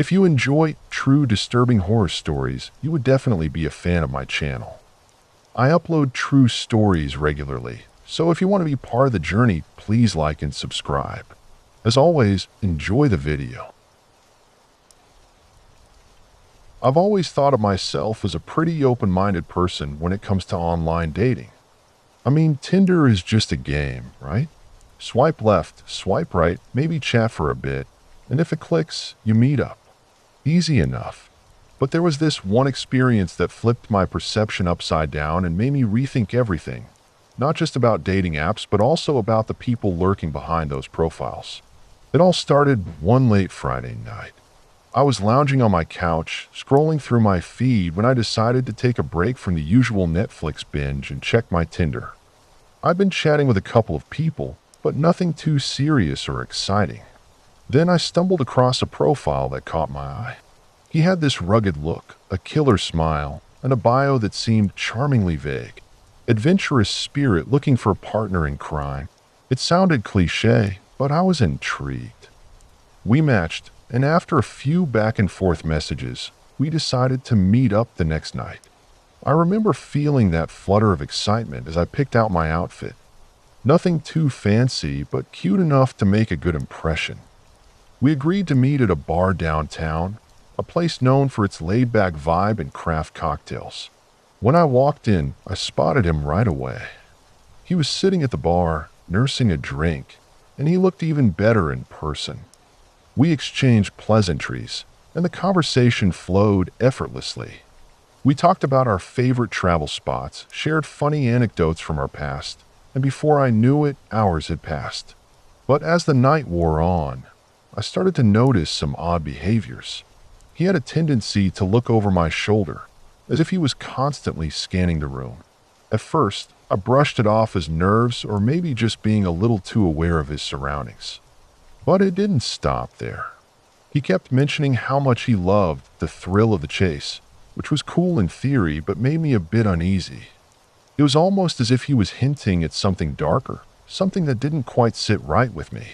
If you enjoy true disturbing horror stories, you would definitely be a fan of my channel. I upload true stories regularly, so if you want to be part of the journey, please like and subscribe. As always, enjoy the video. I've always thought of myself as a pretty open-minded person when it comes to online dating. I mean, Tinder is just a game, right? Swipe left, swipe right, maybe chat for a bit, and if it clicks, you meet up. Easy enough. But there was this one experience that flipped my perception upside down and made me rethink everything. Not just about dating apps, but also about the people lurking behind those profiles. It all started one late Friday night. I was lounging on my couch, scrolling through my feed when I decided to take a break from the usual Netflix binge and check my Tinder. I'd been chatting with a couple of people, but nothing too serious or exciting. Then I stumbled across a profile that caught my eye. He had this rugged look, a killer smile, and a bio that seemed charmingly vague. Adventurous spirit looking for a partner in crime. It sounded cliché, but I was intrigued. We matched, and after a few back-and-forth messages, we decided to meet up the next night. I remember feeling that flutter of excitement as I picked out my outfit. Nothing too fancy, but cute enough to make a good impression. We agreed to meet at a bar downtown, a place known for its laid-back vibe and craft cocktails. When I walked in, I spotted him right away. He was sitting at the bar, nursing a drink, and he looked even better in person. We exchanged pleasantries, and the conversation flowed effortlessly. We talked about our favorite travel spots, shared funny anecdotes from our past, and before I knew it, hours had passed. But as the night wore on, I started to notice some odd behaviors. He had a tendency to look over my shoulder, as if he was constantly scanning the room. At first, I brushed it off as nerves or maybe just being a little too aware of his surroundings. But it didn't stop there. He kept mentioning how much he loved the thrill of the chase, which was cool in theory but made me a bit uneasy. It was almost as if he was hinting at something darker, something that didn't quite sit right with me.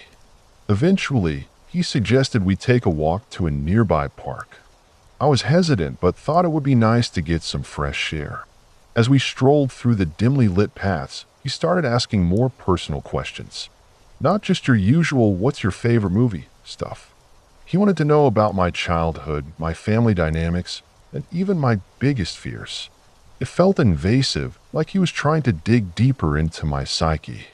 Eventually, he suggested we take a walk to a nearby park. I was hesitant, but thought it would be nice to get some fresh air. As we strolled through the dimly lit paths, he started asking more personal questions. Not just your usual "what's your favorite movie" stuff. He wanted to know about my childhood, my family dynamics, and even my biggest fears. It felt invasive, like he was trying to dig deeper into my psyche.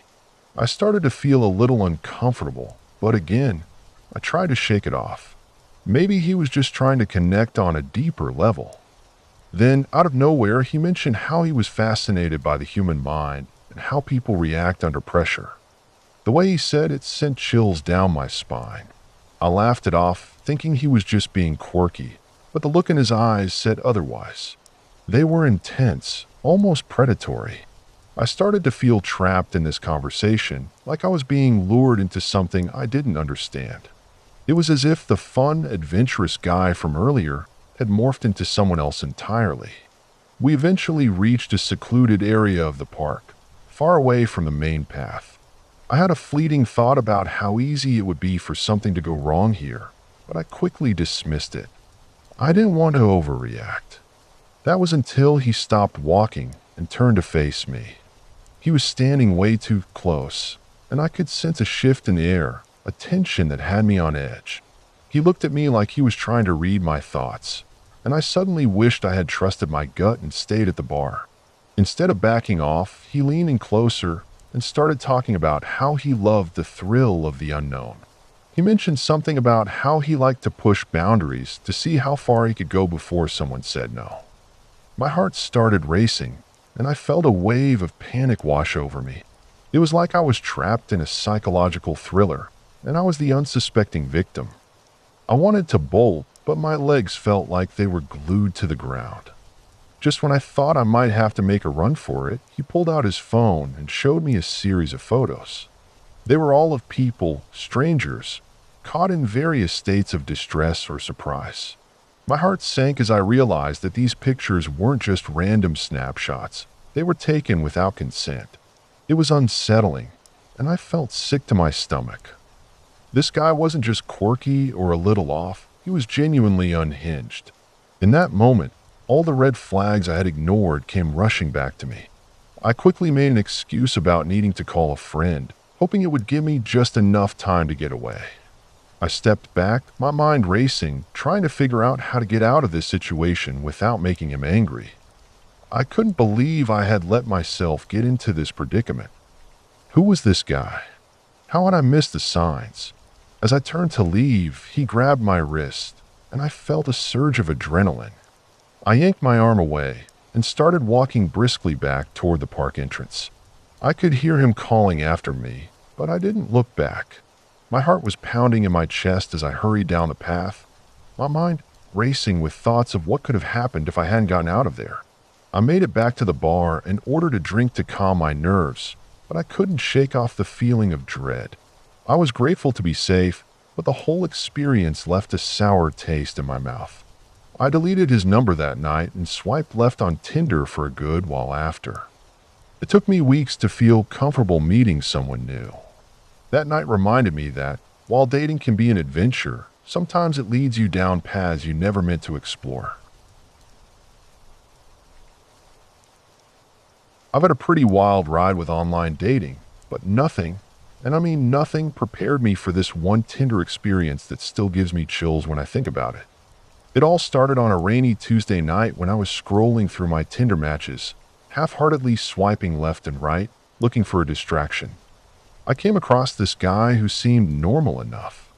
I started to feel a little uncomfortable, but again, I tried to shake it off. Maybe he was just trying to connect on a deeper level. Then, out of nowhere, he mentioned how he was fascinated by the human mind and how people react under pressure. The way he said it sent chills down my spine. I laughed it off, thinking he was just being quirky, but the look in his eyes said otherwise. They were intense, almost predatory. I started to feel trapped in this conversation, like I was being lured into something I didn't understand. It was as if the fun, adventurous guy from earlier had morphed into someone else entirely. We eventually reached a secluded area of the park, far away from the main path. I had a fleeting thought about how easy it would be for something to go wrong here, but I quickly dismissed it. I didn't want to overreact. That was until he stopped walking and turned to face me. He was standing way too close, and I could sense a shift in the air, a tension that had me on edge. He looked at me like he was trying to read my thoughts, and I suddenly wished I had trusted my gut and stayed at the bar. Instead of backing off, he leaned in closer and started talking about how he loved the thrill of the unknown. He mentioned something about how he liked to push boundaries to see how far he could go before someone said no. My heart started racing, and I felt a wave of panic wash over me. It was like I was trapped in a psychological thriller, and I was the unsuspecting victim. I wanted to bolt, but my legs felt like they were glued to the ground. Just when I thought I might have to make a run for it, he pulled out his phone and showed me a series of photos. They were all of people, strangers, caught in various states of distress or surprise. My heart sank as I realized that these pictures weren't just random snapshots. They were taken without consent. It was unsettling, and I felt sick to my stomach. This guy wasn't just quirky or a little off. He was genuinely unhinged. In that moment, all the red flags I had ignored came rushing back to me. I quickly made an excuse about needing to call a friend, hoping it would give me just enough time to get away. I stepped back, my mind racing, trying to figure out how to get out of this situation without making him angry. I couldn't believe I had let myself get into this predicament. Who was this guy? How had I missed the signs? As I turned to leave, he grabbed my wrist, and I felt a surge of adrenaline. I yanked my arm away and started walking briskly back toward the park entrance. I could hear him calling after me, but I didn't look back. My heart was pounding in my chest as I hurried down the path, my mind racing with thoughts of what could have happened if I hadn't gotten out of there. I made it back to the bar and ordered a drink to calm my nerves, but I couldn't shake off the feeling of dread. I was grateful to be safe, but the whole experience left a sour taste in my mouth. I deleted his number that night and swiped left on Tinder for a good while after. It took me weeks to feel comfortable meeting someone new. That night reminded me that, while dating can be an adventure, sometimes it leads you down paths you never meant to explore. I've had a pretty wild ride with online dating, but nothing, and I mean nothing, prepared me for this one Tinder experience that still gives me chills when I think about it. It all started on a rainy Tuesday night when I was scrolling through my Tinder matches, half-heartedly swiping left and right, looking for a distraction. I came across this guy who seemed normal enough.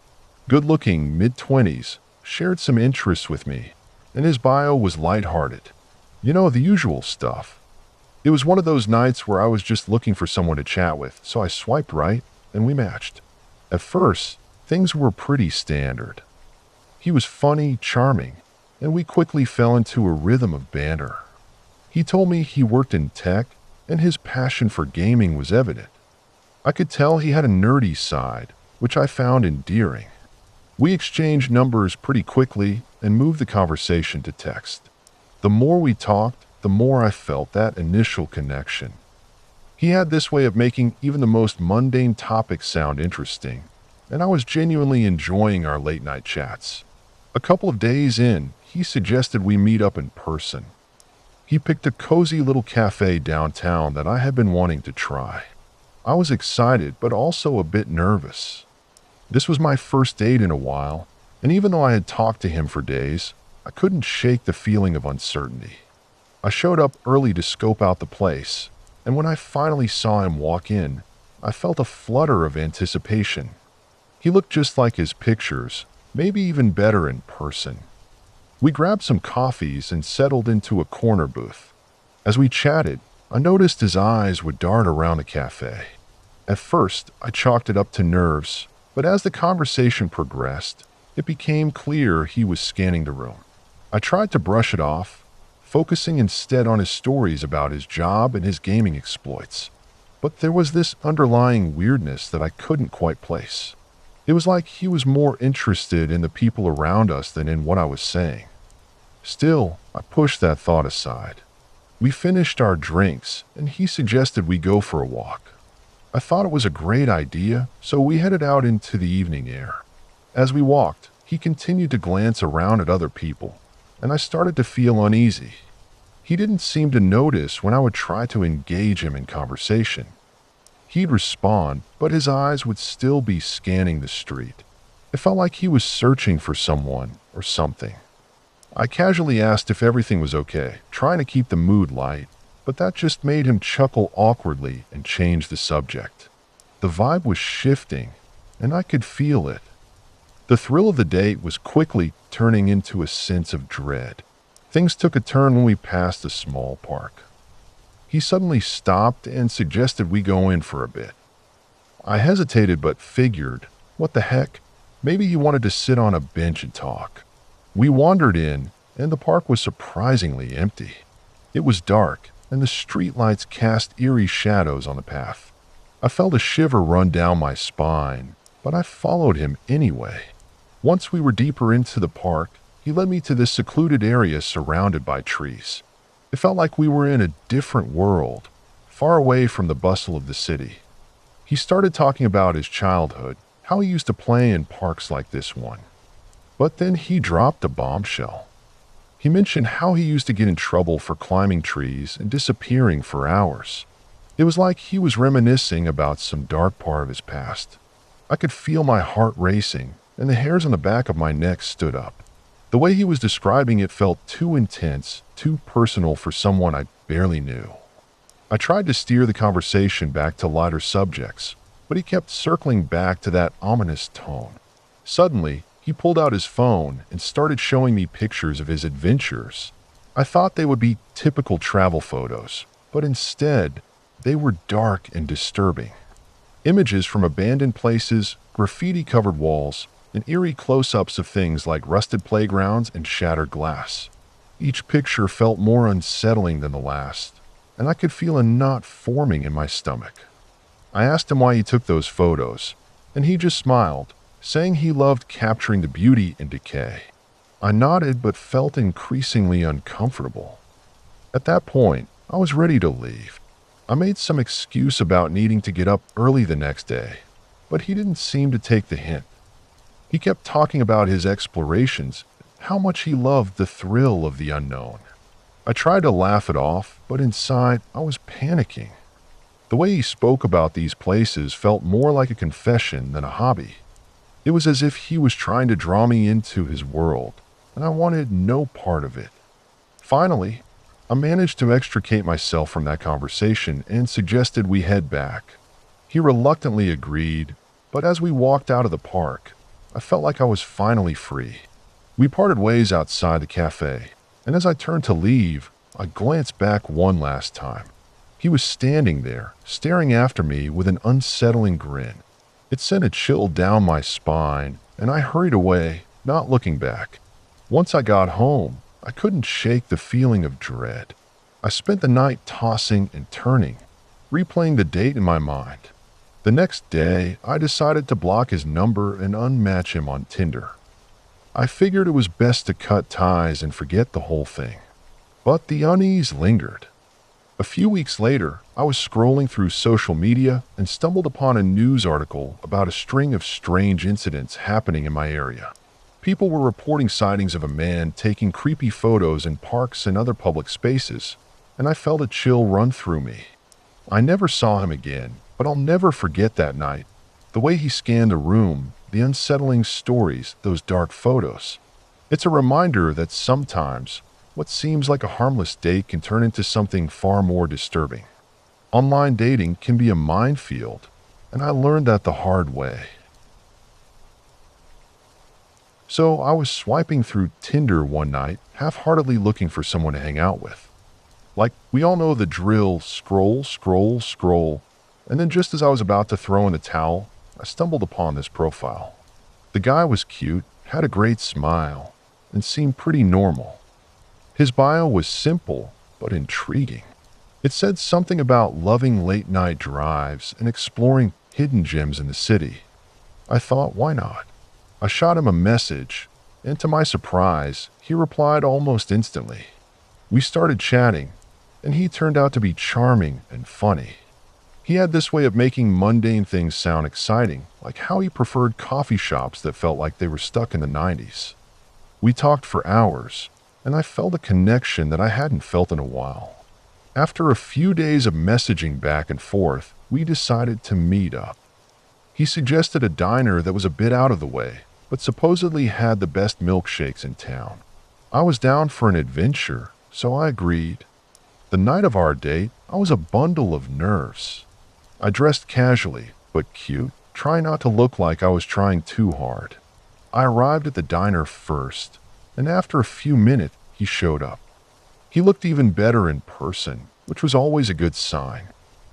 Good-looking, mid-20s, shared some interests with me, and his bio was lighthearted. You know, the usual stuff. It was one of those nights where I was just looking for someone to chat with, so I swiped right, and we matched. At first, things were pretty standard. He was funny, charming, and we quickly fell into a rhythm of banter. He told me he worked in tech, and his passion for gaming was evident. I could tell he had a nerdy side, which I found endearing. We exchanged numbers pretty quickly and moved the conversation to text. The more we talked, the more I felt that initial connection. He had this way of making even the most mundane topics sound interesting, and I was genuinely enjoying our late-night chats. A couple of days in, he suggested we meet up in person. He picked a cozy little cafe downtown that I had been wanting to try. I was excited, but also a bit nervous. This was my first date in a while, and even though I had talked to him for days, I couldn't shake the feeling of uncertainty. I showed up early to scope out the place, and when I finally saw him walk in, I felt a flutter of anticipation. He looked just like his pictures, maybe even better in person. We grabbed some coffees and settled into a corner booth. As we chatted, I noticed his eyes would dart around the cafe. At first, I chalked it up to nerves, but as the conversation progressed, it became clear he was scanning the room. I tried to brush it off, focusing instead on his stories about his job and his gaming exploits. But there was this underlying weirdness that I couldn't quite place. It was like he was more interested in the people around us than in what I was saying. Still, I pushed that thought aside. We finished our drinks, and he suggested we go for a walk. I thought it was a great idea, so we headed out into the evening air. As we walked, he continued to glance around at other people, and I started to feel uneasy. He didn't seem to notice when I would try to engage him in conversation. He'd respond, but his eyes would still be scanning the street. It felt like he was searching for someone or something. I casually asked if everything was okay, trying to keep the mood light, but that just made him chuckle awkwardly and change the subject. The vibe was shifting, and I could feel it. The thrill of the date was quickly turning into a sense of dread. Things took a turn when we passed a small park. He suddenly stopped and suggested we go in for a bit. I hesitated but figured, what the heck, maybe he wanted to sit on a bench and talk. We wandered in, and the park was surprisingly empty. It was dark, and the streetlights cast eerie shadows on the path. I felt a shiver run down my spine, but I followed him anyway. Once we were deeper into the park, he led me to this secluded area surrounded by trees. It felt like we were in a different world, far away from the bustle of the city. He started talking about his childhood, how he used to play in parks like this one. But then he dropped a bombshell. He mentioned how he used to get in trouble for climbing trees and disappearing for hours. It was like he was reminiscing about some dark part of his past. I could feel my heart racing, and the hairs on the back of my neck stood up. The way he was describing it felt too intense, too personal for someone I barely knew. I tried to steer the conversation back to lighter subjects, but he kept circling back to that ominous tone. Suddenly, he pulled out his phone and started showing me pictures of his adventures. I thought they would be typical travel photos, but instead, they were dark and disturbing. Images from abandoned places, graffiti-covered walls, and eerie close-ups of things like rusted playgrounds and shattered glass. Each picture felt more unsettling than the last, and I could feel a knot forming in my stomach. I asked him why he took those photos, and he just smiled, saying he loved capturing the beauty in decay. I nodded but felt increasingly uncomfortable. At that point, I was ready to leave. I made some excuse about needing to get up early the next day, but he didn't seem to take the hint. He kept talking about his explorations, how much he loved the thrill of the unknown. I tried to laugh it off, but inside I was panicking. The way he spoke about these places felt more like a confession than a hobby. It was as if he was trying to draw me into his world, and I wanted no part of it. Finally, I managed to extricate myself from that conversation and suggested we head back. He reluctantly agreed, but as we walked out of the park, I felt like I was finally free. We parted ways outside the cafe, and as I turned to leave, I glanced back one last time. He was standing there, staring after me with an unsettling grin. It sent a chill down my spine, and I hurried away, not looking back. Once I got home, I couldn't shake the feeling of dread. I spent the night tossing and turning, replaying the date in my mind. The next day, I decided to block his number and unmatch him on Tinder. I figured it was best to cut ties and forget the whole thing. But the unease lingered. A few weeks later, I was scrolling through social media and stumbled upon a news article about a string of strange incidents happening in my area. People were reporting sightings of a man taking creepy photos in parks and other public spaces, and I felt a chill run through me. I never saw him again, but I'll never forget that night. The way he scanned the room, the unsettling stories, those dark photos. It's a reminder that sometimes what seems like a harmless date can turn into something far more disturbing. Online dating can be a minefield, and I learned that the hard way. So I was swiping through Tinder one night, half-heartedly looking for someone to hang out with. Like, we all know the drill, scroll, scroll, scroll, and then just as I was about to throw in the towel, I stumbled upon this profile. The guy was cute, had a great smile, and seemed pretty normal. His bio was simple, but intriguing. It said something about loving late-night drives and exploring hidden gems in the city. I thought, why not? I shot him a message, and to my surprise, he replied almost instantly. We started chatting, and he turned out to be charming and funny. He had this way of making mundane things sound exciting, like how he preferred coffee shops that felt like they were stuck in the 90s. We talked for hours, and I felt a connection that I hadn't felt in a while. After a few days of messaging back and forth, we decided to meet up. He suggested a diner that was a bit out of the way, but supposedly had the best milkshakes in town. I was down for an adventure, so I agreed. The night of our date, I was a bundle of nerves. I dressed casually, but cute, trying not to look like I was trying too hard. I arrived at the diner first, and after a few minutes, he showed up. He looked even better in person, which was always a good sign.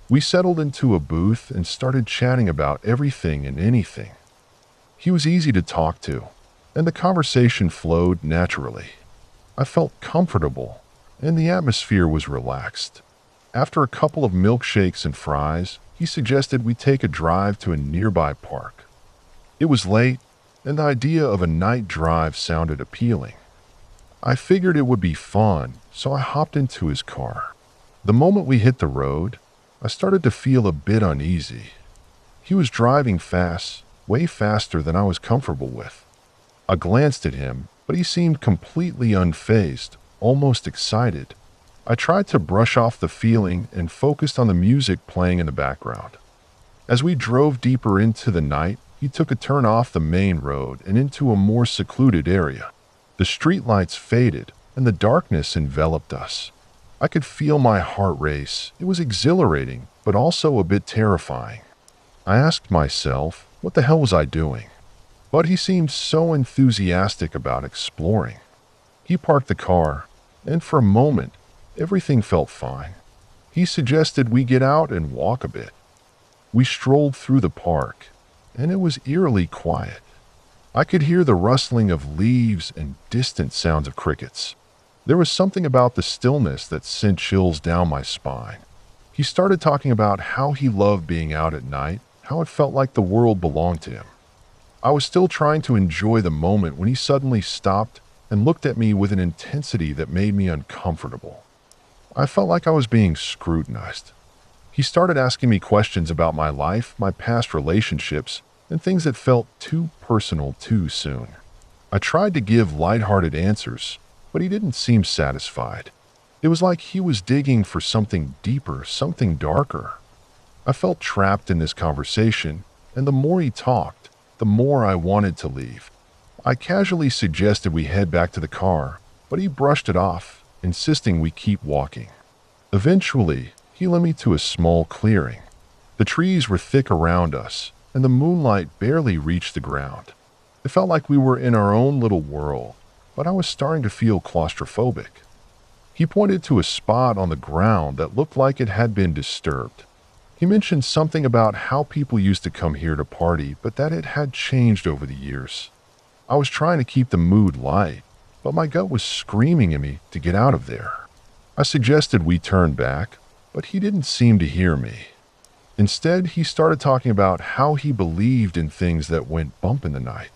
We settled into a booth and started chatting about everything and anything. He was easy to talk to, and the conversation flowed naturally. I felt comfortable, and the atmosphere was relaxed. After a couple of milkshakes and fries, he suggested we take a drive to a nearby park. It was late, and the idea of a night drive sounded appealing. I figured it would be fun, so I hopped into his car. The moment we hit the road, I started to feel a bit uneasy. He was driving fast, way faster than I was comfortable with. I glanced at him, but he seemed completely unfazed, almost excited. I tried to brush off the feeling and focused on the music playing in the background. As we drove deeper into the night, he took a turn off the main road and into a more secluded area. The streetlights faded, and the darkness enveloped us. I could feel my heart race. It was exhilarating, but also a bit terrifying. I asked myself, what the hell was I doing? But he seemed so enthusiastic about exploring. He parked the car, and for a moment, everything felt fine. He suggested we get out and walk a bit. We strolled through the park, and it was eerily quiet. I could hear the rustling of leaves and distant sounds of crickets. There was something about the stillness that sent chills down my spine. He started talking about how he loved being out at night, how it felt like the world belonged to him. I was still trying to enjoy the moment when he suddenly stopped and looked at me with an intensity that made me uncomfortable. I felt like I was being scrutinized. He started asking me questions about my life, my past relationships, and things that felt too personal too soon. I tried to give lighthearted answers, but he didn't seem satisfied. It was like he was digging for something deeper, something darker. I felt trapped in this conversation, and the more he talked, the more I wanted to leave. I casually suggested we head back to the car, but he brushed it off, insisting we keep walking. Eventually, he led me to a small clearing. The trees were thick around us, and the moonlight barely reached the ground. It felt like we were in our own little world, but I was starting to feel claustrophobic. He pointed to a spot on the ground that looked like it had been disturbed. He mentioned something about how people used to come here to party, but that it had changed over the years. I was trying to keep the mood light, but my gut was screaming at me to get out of there. I suggested we turn back, but he didn't seem to hear me. Instead, he started talking about how he believed in things that went bump in the night.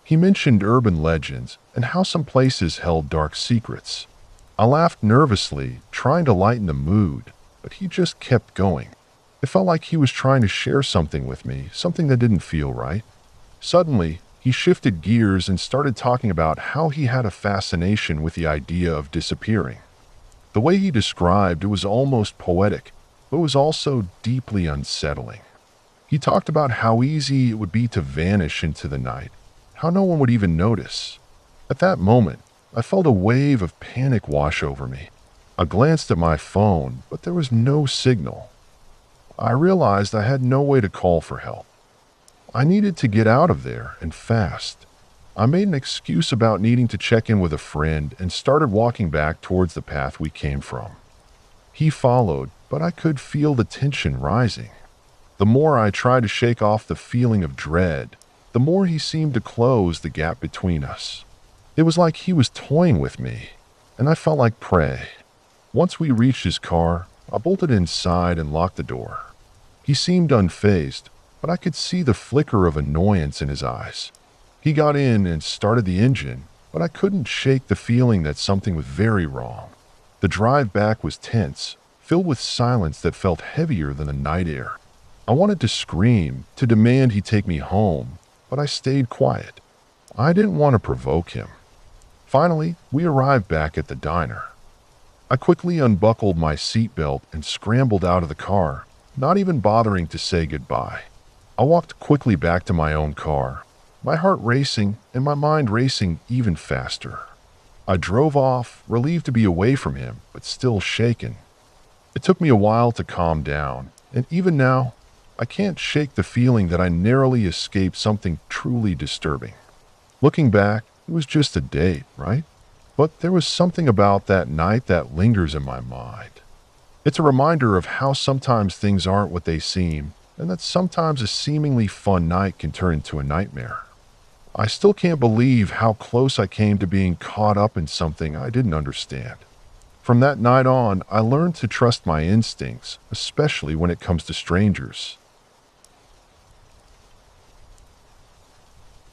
He mentioned urban legends and how some places held dark secrets. I laughed nervously, trying to lighten the mood, but he just kept going. It felt like he was trying to share something with me, something that didn't feel right. Suddenly, he shifted gears and started talking about how he had a fascination with the idea of disappearing. The way he described it was almost poetic, but it was also deeply unsettling. He talked about how easy it would be to vanish into the night, how no one would even notice. At that moment, I felt a wave of panic wash over me. I glanced at my phone, but there was no signal. I realized I had no way to call for help. I needed to get out of there, and fast. I made an excuse about needing to check in with a friend and started walking back towards the path we came from. He followed, but I could feel the tension rising. The more I tried to shake off the feeling of dread, the more he seemed to close the gap between us. It was like he was toying with me, and I felt like prey. Once we reached his car, I bolted inside and locked the door. He seemed unfazed, but I could see the flicker of annoyance in his eyes. He got in and started the engine, but I couldn't shake the feeling that something was very wrong. The drive back was tense, filled with silence that felt heavier than the night air. I wanted to scream, to demand he take me home, but I stayed quiet. I didn't want to provoke him. Finally, we arrived back at the diner. I quickly unbuckled my seatbelt and scrambled out of the car, not even bothering to say goodbye. I walked quickly back to my own car, my heart racing and my mind racing even faster. I drove off, relieved to be away from him, but still shaken. It took me a while to calm down, and even now, I can't shake the feeling that I narrowly escaped something truly disturbing. Looking back, it was just a date, right? But there was something about that night that lingers in my mind. It's a reminder of how sometimes things aren't what they seem, and that sometimes a seemingly fun night can turn into a nightmare. I still can't believe how close I came to being caught up in something I didn't understand. From that night on, I learned to trust my instincts, especially when it comes to strangers.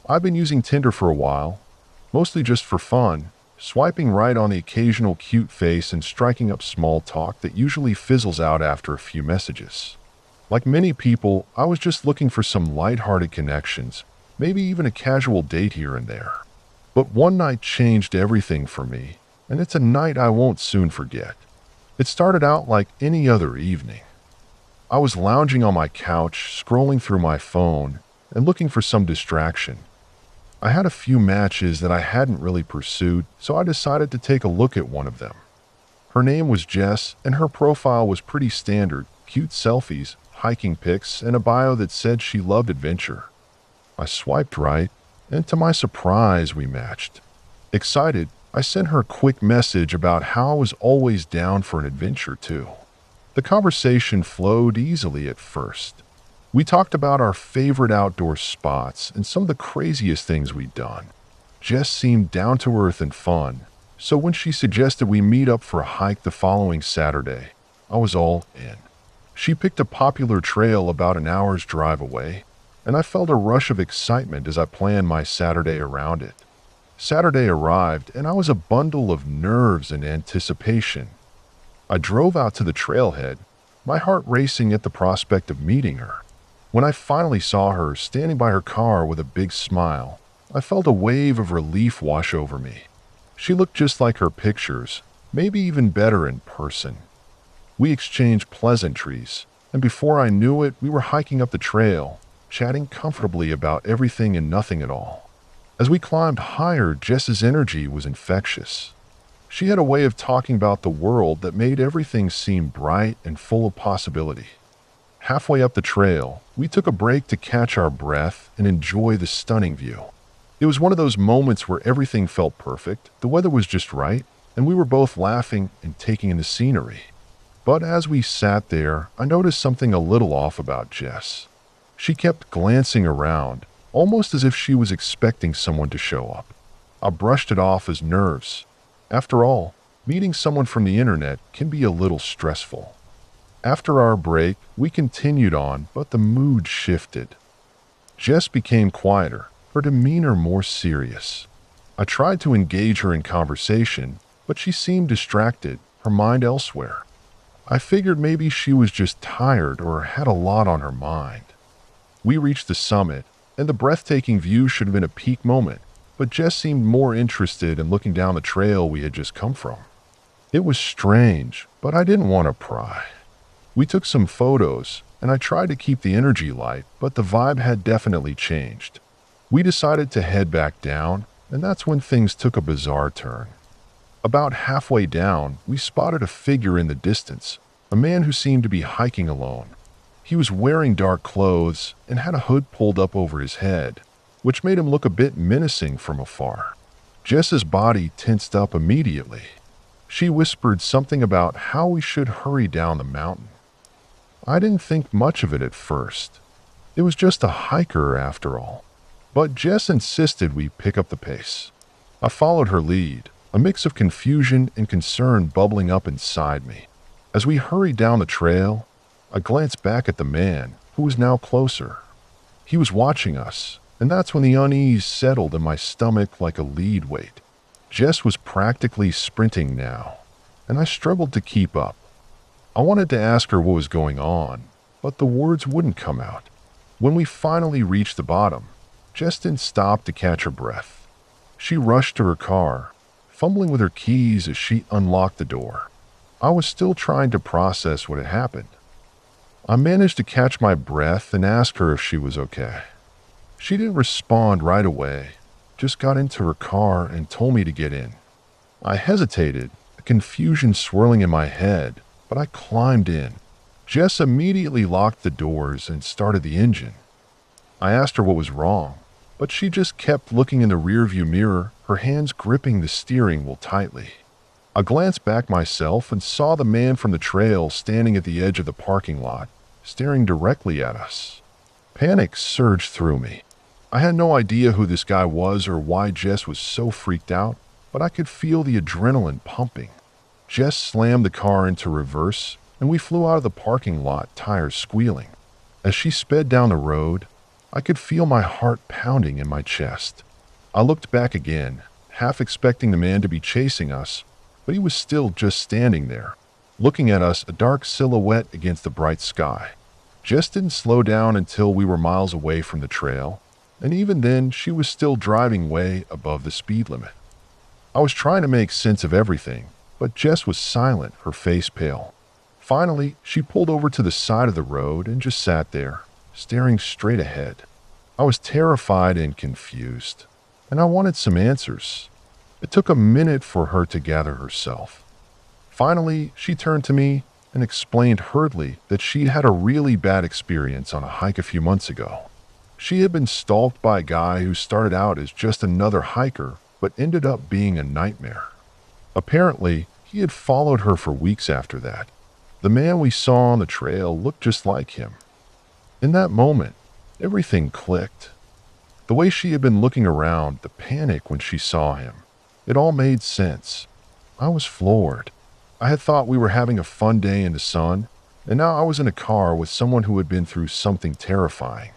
I've been using Tinder for a while, mostly just for fun, swiping right on the occasional cute face and striking up small talk that usually fizzles out after a few messages. Like many people, I was just looking for some lighthearted connections, maybe even a casual date here and there. But one night changed everything for me, and it's a night I won't soon forget. It started out like any other evening. I was lounging on my couch, scrolling through my phone, and looking for some distraction. I had a few matches that I hadn't really pursued, so I decided to take a look at one of them. Her name was Jess, and her profile was pretty standard: cute selfies, hiking pics, and a bio that said she loved adventure. I swiped right, and to my surprise, we matched. Excited, I sent her a quick message about how I was always down for an adventure too. The conversation flowed easily at first. We talked about our favorite outdoor spots and some of the craziest things we'd done. Jess seemed down to earth and fun, so when she suggested we meet up for a hike the following Saturday, I was all in. She picked a popular trail about an hour's drive away, and I felt a rush of excitement as I planned my Saturday around it. Saturday arrived, and I was a bundle of nerves and anticipation. I drove out to the trailhead, my heart racing at the prospect of meeting her. When I finally saw her standing by her car with a big smile, I felt a wave of relief wash over me. She looked just like her pictures, maybe even better in person. We exchanged pleasantries, and before I knew it, we were hiking up the trail, chatting comfortably about everything and nothing at all. As we climbed higher, Jess's energy was infectious. She had a way of talking about the world that made everything seem bright and full of possibility. Halfway up the trail, we took a break to catch our breath and enjoy the stunning view. It was one of those moments where everything felt perfect, the weather was just right, and we were both laughing and taking in the scenery. But as we sat there, I noticed something a little off about Jess. She kept glancing around, almost as if she was expecting someone to show up. I brushed it off as nerves. After all, meeting someone from the internet can be a little stressful. After our break, we continued on, but the mood shifted. Jess became quieter, her demeanor more serious. I tried to engage her in conversation, but she seemed distracted, her mind elsewhere. I figured maybe she was just tired or had a lot on her mind. We reached the summit, and the breathtaking view should have been a peak moment, but Jess seemed more interested in looking down the trail we had just come from. It was strange, but I didn't want to pry. We took some photos, and I tried to keep the energy light, but the vibe had definitely changed. We decided to head back down, and that's when things took a bizarre turn. About halfway down, we spotted a figure in the distance, a man who seemed to be hiking alone. He was wearing dark clothes and had a hood pulled up over his head, which made him look a bit menacing from afar. Jess's body tensed up immediately. She whispered something about how we should hurry down the mountain. I didn't think much of it at first. It was just a hiker after all. But Jess insisted we pick up the pace. I followed her lead, a mix of confusion and concern bubbling up inside me. As we hurried down the trail, I glanced back at the man, who was now closer. He was watching us, and that's when the unease settled in my stomach like a lead weight. Jess was practically sprinting now, and I struggled to keep up. I wanted to ask her what was going on, but the words wouldn't come out. When we finally reached the bottom, Jess didn't stop to catch her breath. She rushed to her car, fumbling with her keys as she unlocked the door. I was still trying to process what had happened. I managed to catch my breath and ask her if she was okay. She didn't respond right away, just got into her car and told me to get in. I hesitated, the confusion swirling in my head, but I climbed in. Jess immediately locked the doors and started the engine. I asked her what was wrong, but she just kept looking in the rearview mirror, her hands gripping the steering wheel tightly. I glanced back myself and saw the man from the trail standing at the edge of the parking lot, staring directly at us. Panic surged through me. I had no idea who this guy was or why Jess was so freaked out, but I could feel the adrenaline pumping. Jess slammed the car into reverse, and we flew out of the parking lot, tires squealing. As she sped down the road, I could feel my heart pounding in my chest. I looked back again, half expecting the man to be chasing us, but he was still just standing there, looking at us, a dark silhouette against the bright sky. Jess didn't slow down until we were miles away from the trail, and even then, she was still driving way above the speed limit. I was trying to make sense of everything, but Jess was silent, her face pale. Finally, she pulled over to the side of the road and just sat there, staring straight ahead. I was terrified and confused, and I wanted some answers. It took a minute for her to gather herself. Finally, she turned to me and explained hurriedly that she had a really bad experience on a hike a few months ago. She had been stalked by a guy who started out as just another hiker, but ended up being a nightmare. Apparently, he had followed her for weeks after that. The man we saw on the trail looked just like him. In that moment, everything clicked. The way she had been looking around, the panic when she saw him, it all made sense. I was floored. I had thought we were having a fun day in the sun, and now I was in a car with someone who had been through something terrifying.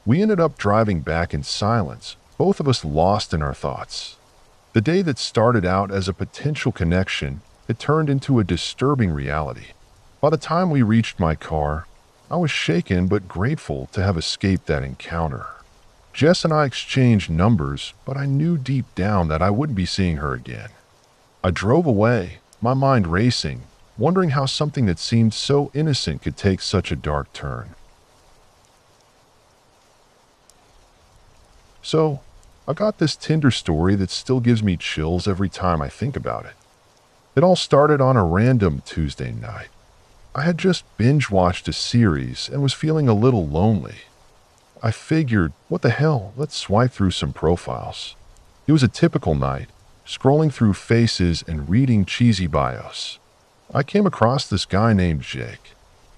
We ended up driving back in silence, both of us lost in our thoughts. The day that started out as a potential connection, it turned into a disturbing reality. By the time we reached my car, I was shaken but grateful to have escaped that encounter. Jess and I exchanged numbers, but I knew deep down that I wouldn't be seeing her again. I drove away, my mind racing, wondering how something that seemed so innocent could take such a dark turn. So, I got this Tinder story that still gives me chills every time I think about it. It all started on a random Tuesday night. I had just binge-watched a series and was feeling a little lonely. I figured, what the hell, let's swipe through some profiles. It was a typical night, scrolling through faces and reading cheesy bios. I came across this guy named Jake.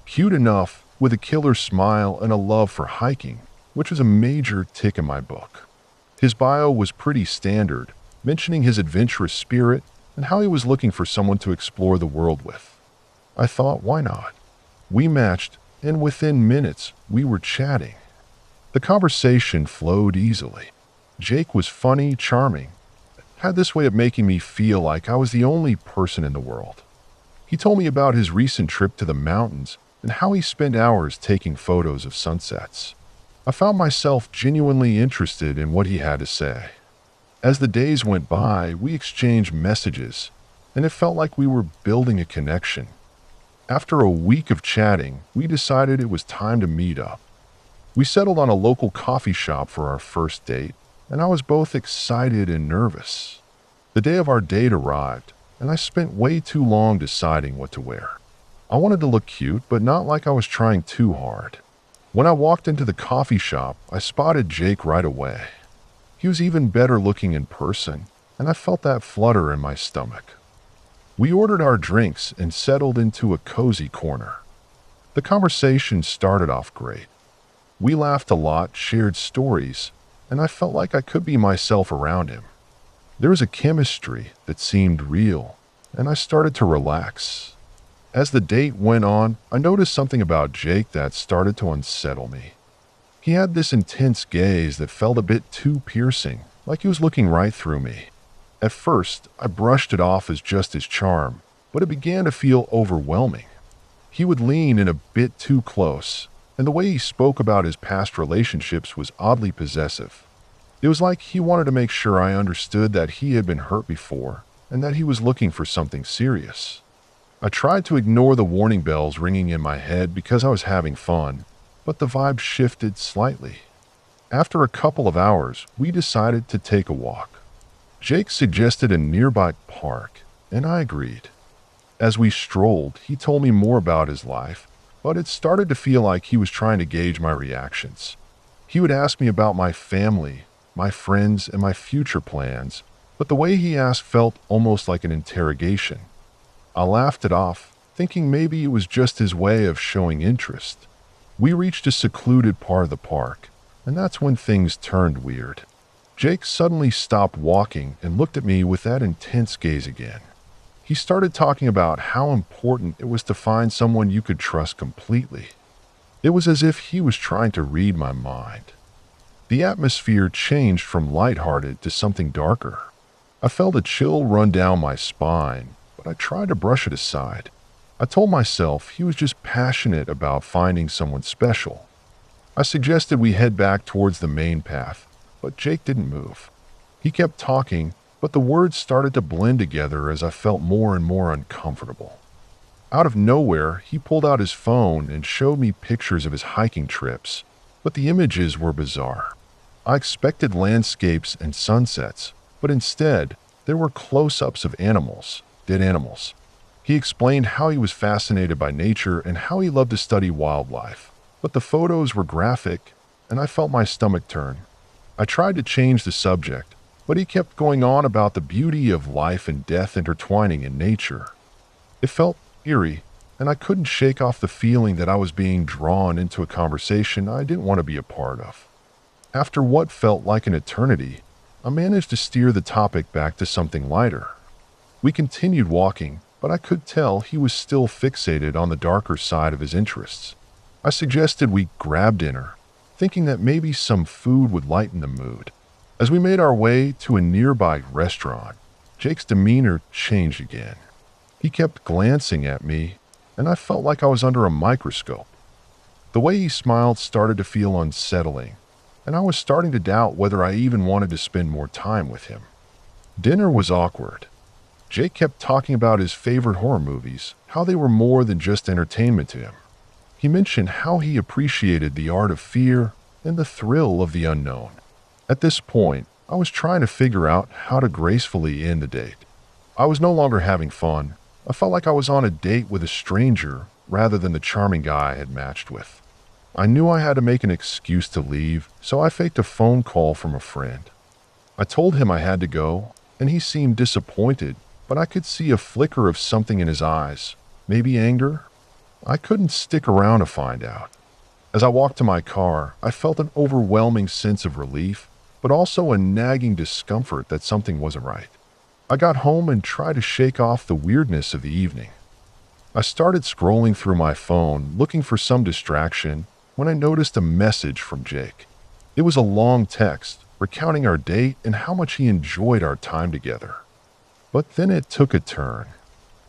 Cute enough, with a killer smile and a love for hiking, which was a major tick in my book. His bio was pretty standard, mentioning his adventurous spirit and how he was looking for someone to explore the world with. I thought, why not? We matched, and within minutes, we were chatting. The conversation flowed easily. Jake was funny, charming, had this way of making me feel like I was the only person in the world. He told me about his recent trip to the mountains and how he spent hours taking photos of sunsets. I found myself genuinely interested in what he had to say. As the days went by, we exchanged messages, and it felt like we were building a connection. After a week of chatting, we decided it was time to meet up. We settled on a local coffee shop for our first date, and I was both excited and nervous. The day of our date arrived, and I spent way too long deciding what to wear. I wanted to look cute, but not like I was trying too hard. When I walked into the coffee shop, I spotted Jake right away. He was even better looking in person, and I felt that flutter in my stomach. We ordered our drinks and settled into a cozy corner. The conversation started off great. We laughed a lot, shared stories, and I felt like I could be myself around him. There was a chemistry that seemed real, and I started to relax. As the date went on, I noticed something about Jake that started to unsettle me. He had this intense gaze that felt a bit too piercing, like he was looking right through me. At first, I brushed it off as just his charm, but it began to feel overwhelming. He would lean in a bit too close, and the way he spoke about his past relationships was oddly possessive. It was like he wanted to make sure I understood that he had been hurt before, and that he was looking for something serious. I tried to ignore the warning bells ringing in my head because I was having fun, but the vibe shifted slightly. After a couple of hours, we decided to take a walk. Jake suggested a nearby park, and I agreed. As we strolled, he told me more about his life, but it started to feel like he was trying to gauge my reactions. He would ask me about my family, my friends, and my future plans, but the way he asked felt almost like an interrogation. I laughed it off, thinking maybe it was just his way of showing interest. We reached a secluded part of the park, and that's when things turned weird. Jake suddenly stopped walking and looked at me with that intense gaze again. He started talking about how important it was to find someone you could trust completely. It was as if he was trying to read my mind. The atmosphere changed from lighthearted to something darker. I felt a chill run down my spine, but I tried to brush it aside. I told myself he was just passionate about finding someone special. I suggested we head back towards the main path, but Jake didn't move. He kept talking, but the words started to blend together as I felt more and more uncomfortable. Out of nowhere, he pulled out his phone and showed me pictures of his hiking trips, but the images were bizarre. I expected landscapes and sunsets, but instead, there were close-ups of animals, dead animals. He explained how he was fascinated by nature and how he loved to study wildlife, but the photos were graphic, and I felt my stomach turn. I tried to change the subject, but he kept going on about the beauty of life and death intertwining in nature. It felt eerie, and I couldn't shake off the feeling that I was being drawn into a conversation I didn't want to be a part of. After what felt like an eternity, I managed to steer the topic back to something lighter. We continued walking, but I could tell he was still fixated on the darker side of his interests. I suggested we grab dinner, thinking that maybe some food would lighten the mood. As we made our way to a nearby restaurant, Jake's demeanor changed again. He kept glancing at me, and I felt like I was under a microscope. The way he smiled started to feel unsettling, and I was starting to doubt whether I even wanted to spend more time with him. Dinner was awkward. Jake kept talking about his favorite horror movies, how they were more than just entertainment to him. He mentioned how he appreciated the art of fear and the thrill of the unknown. At this point, I was trying to figure out how to gracefully end the date. I was no longer having fun. I felt like I was on a date with a stranger rather than the charming guy I had matched with. I knew I had to make an excuse to leave, so I faked a phone call from a friend. I told him I had to go, and he seemed disappointed, but I could see a flicker of something in his eyes, maybe anger. I couldn't stick around to find out. As I walked to my car, I felt an overwhelming sense of relief, but also a nagging discomfort that something wasn't right. I got home and tried to shake off the weirdness of the evening. I started scrolling through my phone, looking for some distraction, when I noticed a message from Jake. It was a long text, recounting our date and how much he enjoyed our time together. But then it took a turn.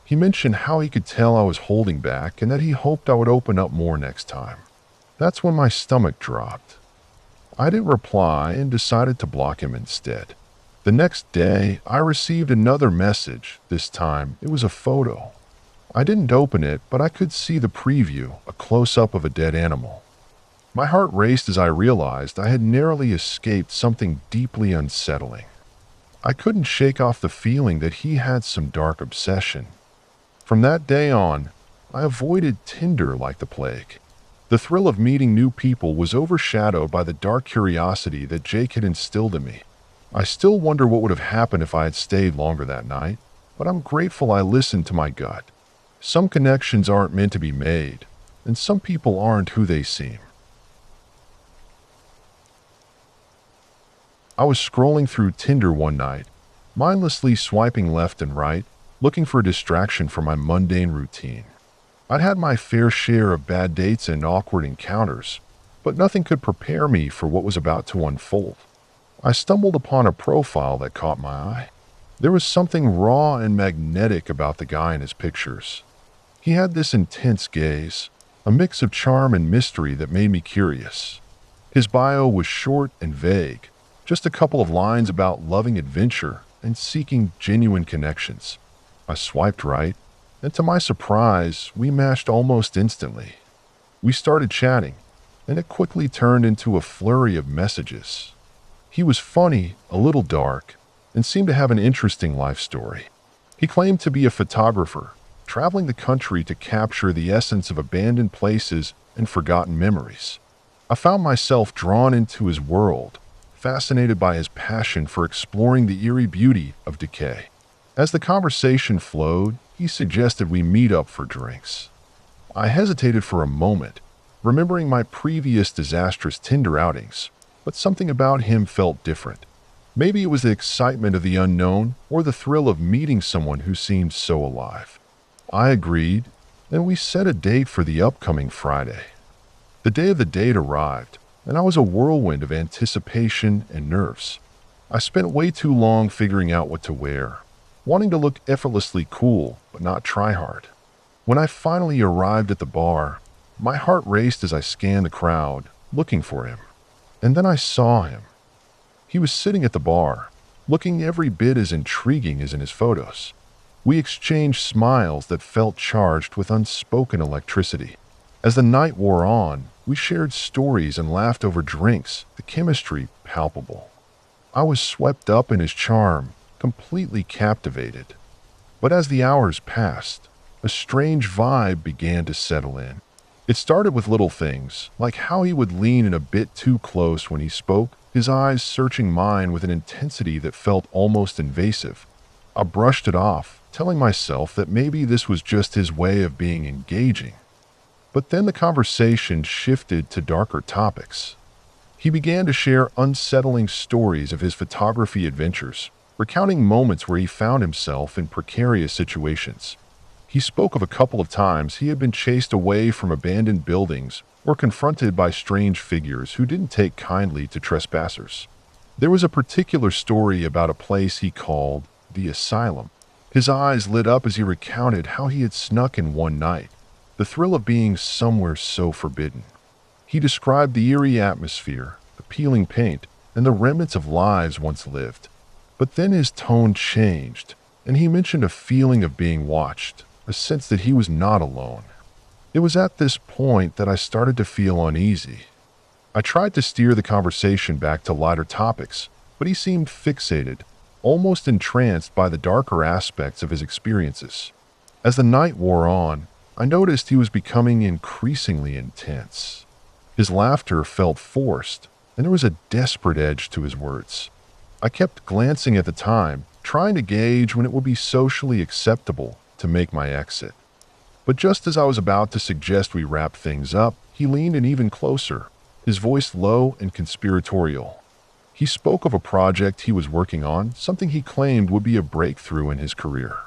He mentioned how he could tell I was holding back and that he hoped I would open up more next time. That's when my stomach dropped. I didn't reply and decided to block him instead. The next day, I received another message. This time, it was a photo. I didn't open it, but I could see the preview, a close-up of a dead animal. My heart raced as I realized I had narrowly escaped something deeply unsettling. I couldn't shake off the feeling that he had some dark obsession. From that day on, I avoided Tinder like the plague. The thrill of meeting new people was overshadowed by the dark curiosity that Jake had instilled in me. I still wonder what would have happened if I had stayed longer that night, but I'm grateful I listened to my gut. Some connections aren't meant to be made, and some people aren't who they seem. I was scrolling through Tinder one night, mindlessly swiping left and right, looking for a distraction from my mundane routine. I'd had my fair share of bad dates and awkward encounters, but nothing could prepare me for what was about to unfold. I stumbled upon a profile that caught my eye. There was something raw and magnetic about the guy in his pictures. He had this intense gaze, a mix of charm and mystery that made me curious. His bio was short and vague, just a couple of lines about loving adventure and seeking genuine connections. I swiped right, and to my surprise, we matched almost instantly. We started chatting, and it quickly turned into a flurry of messages. He was funny, a little dark, and seemed to have an interesting life story. He claimed to be a photographer, traveling the country to capture the essence of abandoned places and forgotten memories. I found myself drawn into his world, fascinated by his passion for exploring the eerie beauty of decay. As the conversation flowed, he suggested we meet up for drinks. I hesitated for a moment, remembering my previous disastrous Tinder outings, but something about him felt different. Maybe it was the excitement of the unknown or the thrill of meeting someone who seemed so alive. I agreed, and we set a date for the upcoming Friday. The day of the date arrived, and I was a whirlwind of anticipation and nerves. I spent way too long figuring out what to wear, wanting to look effortlessly cool but not try hard. When I finally arrived at the bar, my heart raced as I scanned the crowd, looking for him. And then I saw him. He was sitting at the bar, looking every bit as intriguing as in his photos. We exchanged smiles that felt charged with unspoken electricity. As the night wore on, we shared stories and laughed over drinks, the chemistry palpable. I was swept up in his charm, completely captivated. But as the hours passed, a strange vibe began to settle in. It started with little things, like how he would lean in a bit too close when he spoke, his eyes searching mine with an intensity that felt almost invasive. I brushed it off, telling myself that maybe this was just his way of being engaging. But then the conversation shifted to darker topics. He began to share unsettling stories of his photography adventures, recounting moments where he found himself in precarious situations. He spoke of a couple of times he had been chased away from abandoned buildings or confronted by strange figures who didn't take kindly to trespassers. There was a particular story about a place he called the Asylum. His eyes lit up as he recounted how he had snuck in one night, the thrill of being somewhere so forbidden. He described the eerie atmosphere, the peeling paint, and the remnants of lives once lived. But then his tone changed, and he mentioned a feeling of being watched, a sense that he was not alone. It was at this point that I started to feel uneasy. I tried to steer the conversation back to lighter topics, but he seemed fixated, almost entranced by the darker aspects of his experiences. As the night wore on, I noticed he was becoming increasingly intense. His laughter felt forced, and there was a desperate edge to his words. I kept glancing at the time, trying to gauge when it would be socially acceptable to make my exit. But just as I was about to suggest we wrap things up, he leaned in even closer, his voice low and conspiratorial. He spoke of a project he was working on, something he claimed would be a breakthrough in his career.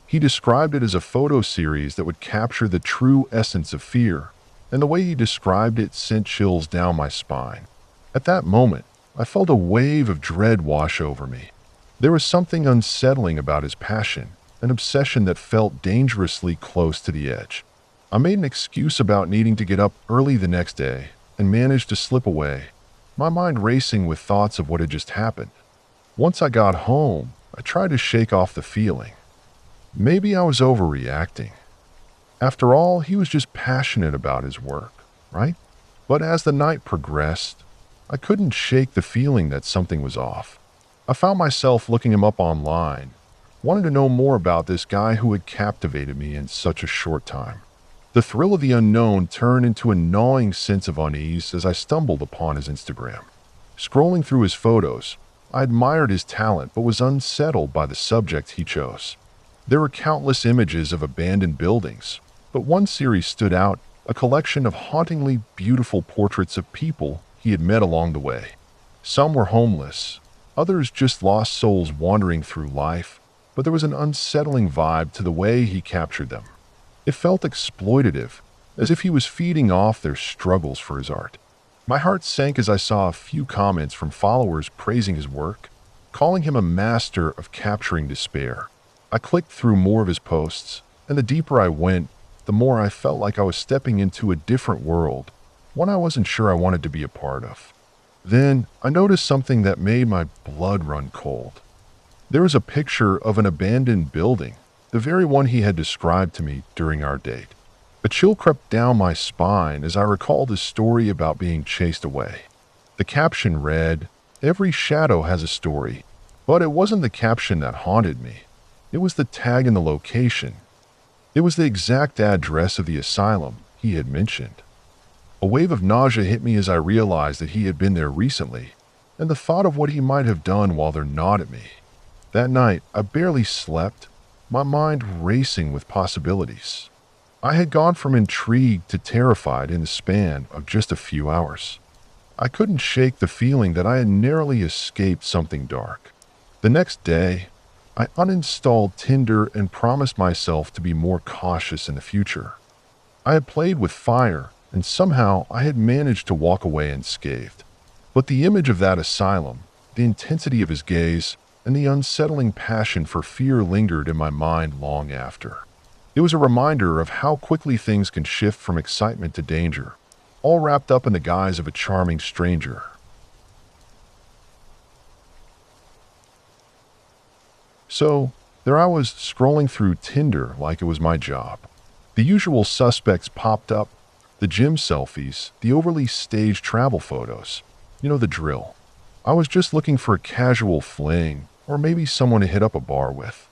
He described it as a photo series that would capture the true essence of fear, and the way he described it sent chills down my spine. At that moment, I felt a wave of dread wash over me. There was something unsettling about his passion, an obsession that felt dangerously close to the edge. I made an excuse about needing to get up early the next day and managed to slip away, my mind racing with thoughts of what had just happened. Once I got home, I tried to shake off the feeling. Maybe I was overreacting. After all, he was just passionate about his work, right? But as the night progressed, I couldn't shake the feeling that something was off. I found myself looking him up online, wanting to know more about this guy who had captivated me in such a short time. The thrill of the unknown turned into a gnawing sense of unease as I stumbled upon his Instagram. Scrolling through his photos, I admired his talent but was unsettled by the subject he chose. There were countless images of abandoned buildings, but one series stood out, a collection of hauntingly beautiful portraits of people he had met along the way. Some were homeless, others just lost souls wandering through life, but there was an unsettling vibe to the way he captured them. It felt exploitative, as if he was feeding off their struggles for his art. My heart sank as I saw a few comments from followers praising his work, calling him a master of capturing despair. I clicked through more of his posts, and the deeper I went, the more I felt like I was stepping into a different world, one I wasn't sure I wanted to be a part of. Then I noticed something that made my blood run cold. There was a picture of an abandoned building, the very one he had described to me during our date. A chill crept down my spine as I recalled his story about being chased away. The caption read, "Every shadow has a story," but it wasn't the caption that haunted me. It was the tag and the location. It was the exact address of the asylum he had mentioned. A wave of nausea hit me as I realized that he had been there recently, and the thought of what he might have done while there gnawed at me. That night, I barely slept, my mind racing with possibilities. I had gone from intrigued to terrified in the span of just a few hours. I couldn't shake the feeling that I had narrowly escaped something dark. The next day, I uninstalled Tinder and promised myself to be more cautious in the future. I had played with fire, and somehow I had managed to walk away unscathed. But the image of that asylum, the intensity of his gaze, and the unsettling passion for fear lingered in my mind long after. It was a reminder of how quickly things can shift from excitement to danger, all wrapped up in the guise of a charming stranger. So, there I was scrolling through Tinder like it was my job. The usual suspects popped up: the gym selfies, the overly staged travel photos. You know the drill. I was just looking for a casual fling, or maybe someone to hit up a bar with.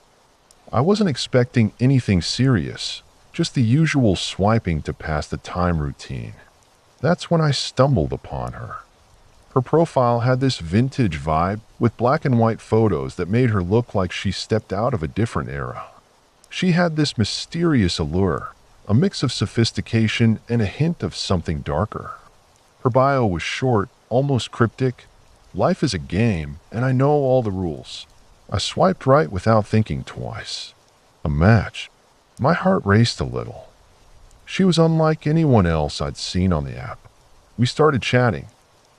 I wasn't expecting anything serious, just the usual swiping to pass the time routine. That's when I stumbled upon her. Her profile had this vintage vibe with black and white photos that made her look like she stepped out of a different era. She had this mysterious allure, a mix of sophistication and a hint of something darker. Her bio was short, almost cryptic: "Life is a game, and I know all the rules." I swiped right without thinking twice. A match. My heart raced a little. She was unlike anyone else I'd seen on the app. We started chatting,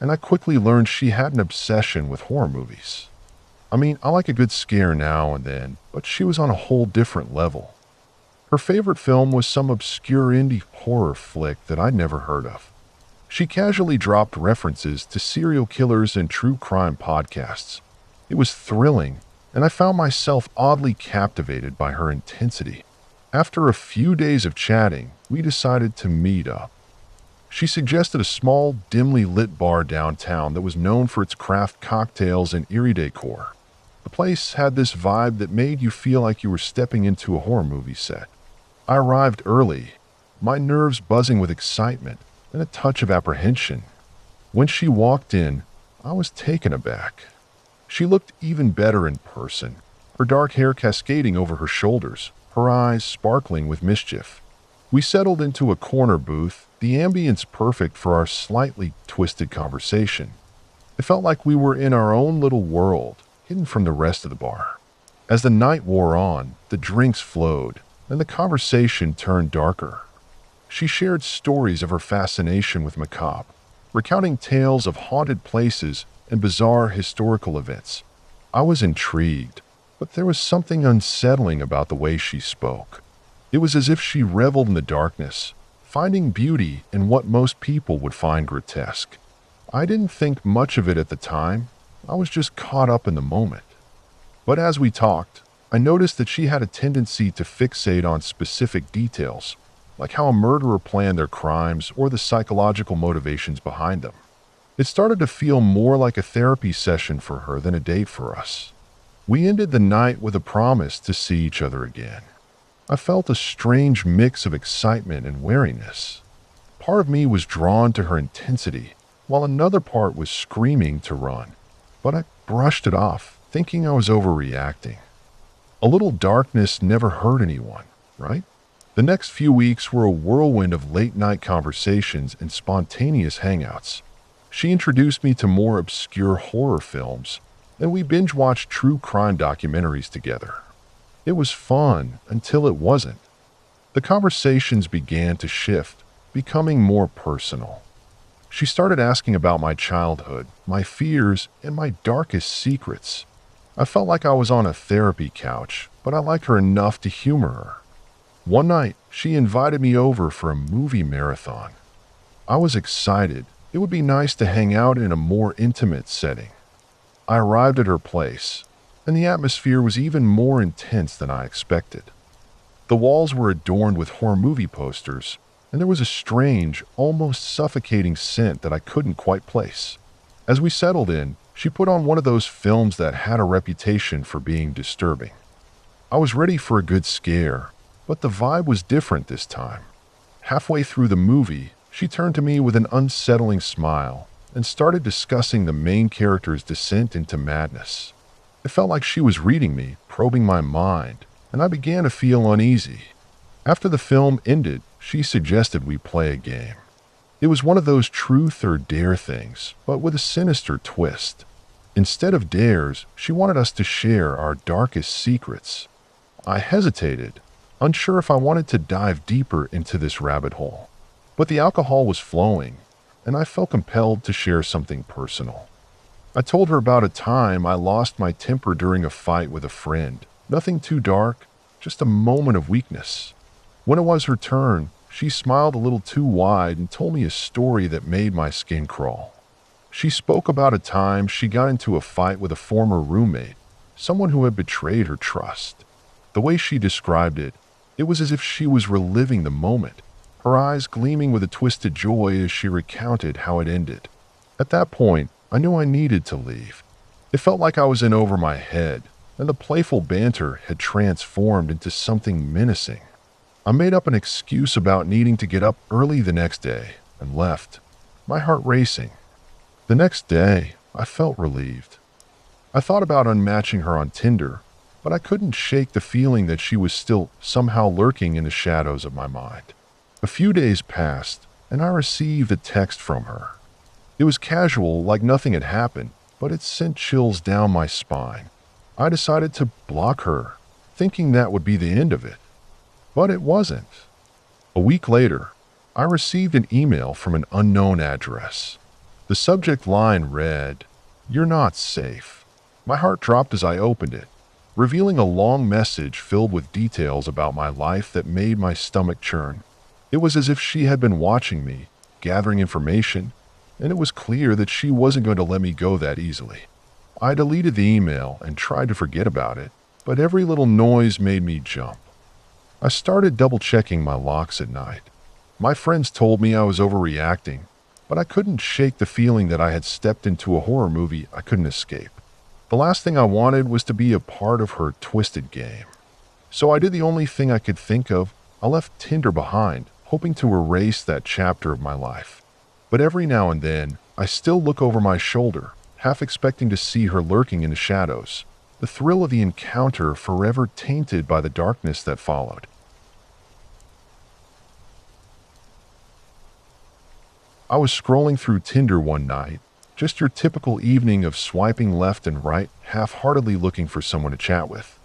and I quickly learned she had an obsession with horror movies. I mean, I like a good scare now and then, but she was on a whole different level. Her favorite film was some obscure indie horror flick that I'd never heard of. She casually dropped references to serial killers and true crime podcasts. It was thrilling, and I found myself oddly captivated by her intensity. After a few days of chatting, we decided to meet up. She suggested a small, dimly lit bar downtown that was known for its craft cocktails and eerie decor. The place had this vibe that made you feel like you were stepping into a horror movie set. I arrived early, my nerves buzzing with excitement and a touch of apprehension. When she walked in, I was taken aback. She looked even better in person, her dark hair cascading over her shoulders, her eyes sparkling with mischief. We settled into a corner booth, the ambience perfect for our slightly twisted conversation. It felt like we were in our own little world, hidden from the rest of the bar. As the night wore on, the drinks flowed, and the conversation turned darker. She shared stories of her fascination with macabre, recounting tales of haunted places and bizarre historical events. I was intrigued, but there was something unsettling about the way she spoke. It was as if she reveled in the darkness, finding beauty in what most people would find grotesque. I didn't think much of it at the time. I was just caught up in the moment. But as we talked, I noticed that she had a tendency to fixate on specific details, like how a murderer planned their crimes or the psychological motivations behind them. It started to feel more like a therapy session for her than a date for us. We ended the night with a promise to see each other again. I felt a strange mix of excitement and wariness. Part of me was drawn to her intensity, while another part was screaming to run. But I brushed it off, thinking I was overreacting. A little darkness never hurt anyone, right? The next few weeks were a whirlwind of late-night conversations and spontaneous hangouts. She introduced me to more obscure horror films, and we binge-watched true crime documentaries together. It was fun until it wasn't. The conversations began to shift, becoming more personal. She started asking about my childhood, my fears, and my darkest secrets. I felt like I was on a therapy couch, but I liked her enough to humor her. One night, she invited me over for a movie marathon. I was excited. It would be nice to hang out in a more intimate setting. I arrived at her place, and the atmosphere was even more intense than I expected. The walls were adorned with horror movie posters, and there was a strange, almost suffocating scent that I couldn't quite place. As we settled in, she put on one of those films that had a reputation for being disturbing. I was ready for a good scare, but the vibe was different this time. Halfway through the movie, she turned to me with an unsettling smile and started discussing the main character's descent into madness. It felt like she was reading me, probing my mind, and I began to feel uneasy. After the film ended, she suggested we play a game. It was one of those truth or dare things, but with a sinister twist. Instead of dares, she wanted us to share our darkest secrets. I hesitated, unsure if I wanted to dive deeper into this rabbit hole. But the alcohol was flowing, and I felt compelled to share something personal. I told her about a time I lost my temper during a fight with a friend. Nothing too dark, just a moment of weakness. When it was her turn, She smiled a little too wide and told me a story that made my skin crawl. She spoke about a time she got into a fight with a former roommate, someone who had betrayed her trust. The way she described it, it was as if she was reliving the moment, her eyes gleaming with a twisted joy as she recounted how it ended. At that point, I knew I needed to leave. It felt like I was in over my head, and the playful banter had transformed into something menacing. I made up an excuse about needing to get up early the next day and left, my heart racing. The next day, I felt relieved. I thought about unmatching her on Tinder, but I couldn't shake the feeling that she was still somehow lurking in the shadows of my mind. A few days passed, and I received a text from her. It was casual, like nothing had happened, but it sent chills down my spine. I decided to block her, thinking that would be the end of it. But it wasn't. A week later, I received an email from an unknown address. The subject line read, "You're not safe." My heart dropped as I opened it, revealing a long message filled with details about my life that made my stomach churn. It was as if she had been watching me, gathering information, and it was clear that she wasn't going to let me go that easily. I deleted the email and tried to forget about it, but every little noise made me jump. I started double-checking my locks at night. My friends told me I was overreacting, but I couldn't shake the feeling that I had stepped into a horror movie I couldn't escape. The last thing I wanted was to be a part of her twisted game. So I did the only thing I could think of. I left Tinder behind, hoping to erase that chapter of my life. But every now and then, I still look over my shoulder, half expecting to see her lurking in the shadows, the thrill of the encounter forever tainted by the darkness that followed. I was scrolling through Tinder one night, just your typical evening of swiping left and right, half-heartedly looking for someone to chat with.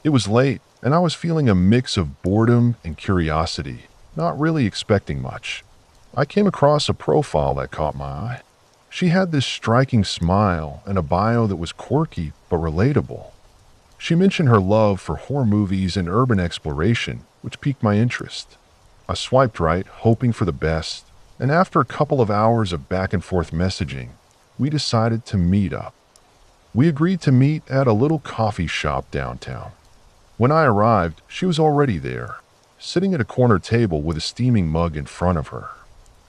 It was late, and I was feeling a mix of boredom and curiosity, not really expecting much. I came across a profile that caught my eye. She had this striking smile and a bio that was quirky but relatable. She mentioned her love for horror movies and urban exploration, which piqued my interest. I swiped right, hoping for the best, and after a couple of hours of back-and-forth messaging, we decided to meet up. We agreed to meet at a little coffee shop downtown. When I arrived, she was already there, sitting at a corner table with a steaming mug in front of her.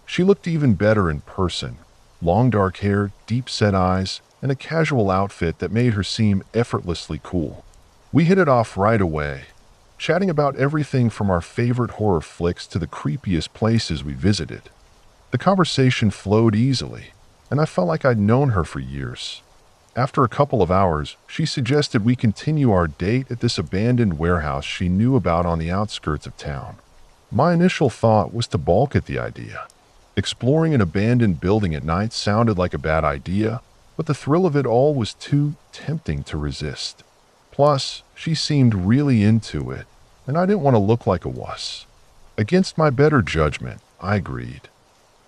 She looked even better in person. Long dark hair, deep-set eyes, and a casual outfit that made her seem effortlessly cool. We hit it off right away, chatting about everything from our favorite horror flicks to the creepiest places we visited. The conversation flowed easily, and I felt like I'd known her for years. After a couple of hours, she suggested we continue our date at this abandoned warehouse she knew about on the outskirts of town. My initial thought was to balk at the idea. Exploring an abandoned building at night sounded like a bad idea, but the thrill of it all was too tempting to resist. Plus, she seemed really into it, and I didn't want to look like a wuss. Against my better judgment, I agreed.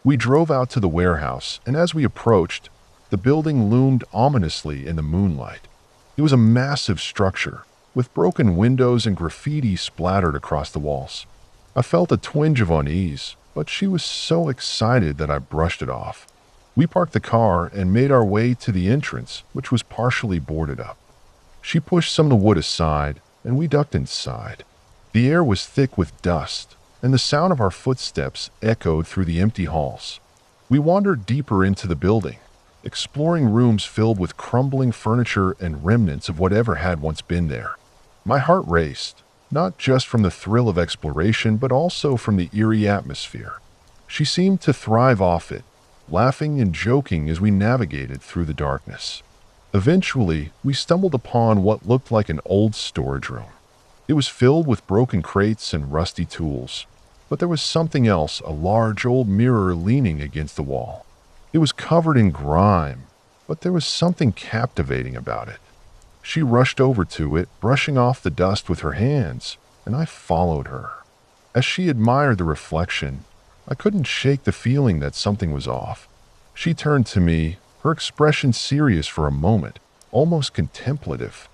We drove out to the warehouse, and as we approached, the building loomed ominously in the moonlight. It was a massive structure, with broken windows and graffiti splattered across the walls. I felt a twinge of unease, but she was so excited that I brushed it off. We parked the car and made our way to the entrance, which was partially boarded up. She pushed some of the wood aside, and we ducked inside. The air was thick with dust, and the sound of our footsteps echoed through the empty halls. We wandered deeper into the building, exploring rooms filled with crumbling furniture and remnants of whatever had once been there. My heart raced, not just from the thrill of exploration, but also from the eerie atmosphere. She seemed to thrive off it, laughing and joking as we navigated through the darkness. Eventually, we stumbled upon what looked like an old storage room. It was filled with broken crates and rusty tools, but there was something else, a large old mirror leaning against the wall. It was covered in grime, but there was something captivating about it. She rushed over to it, brushing off the dust with her hands, and I followed her. As she admired the reflection, I couldn't shake the feeling that something was off. She turned to me, her expression serious for a moment, almost contemplative.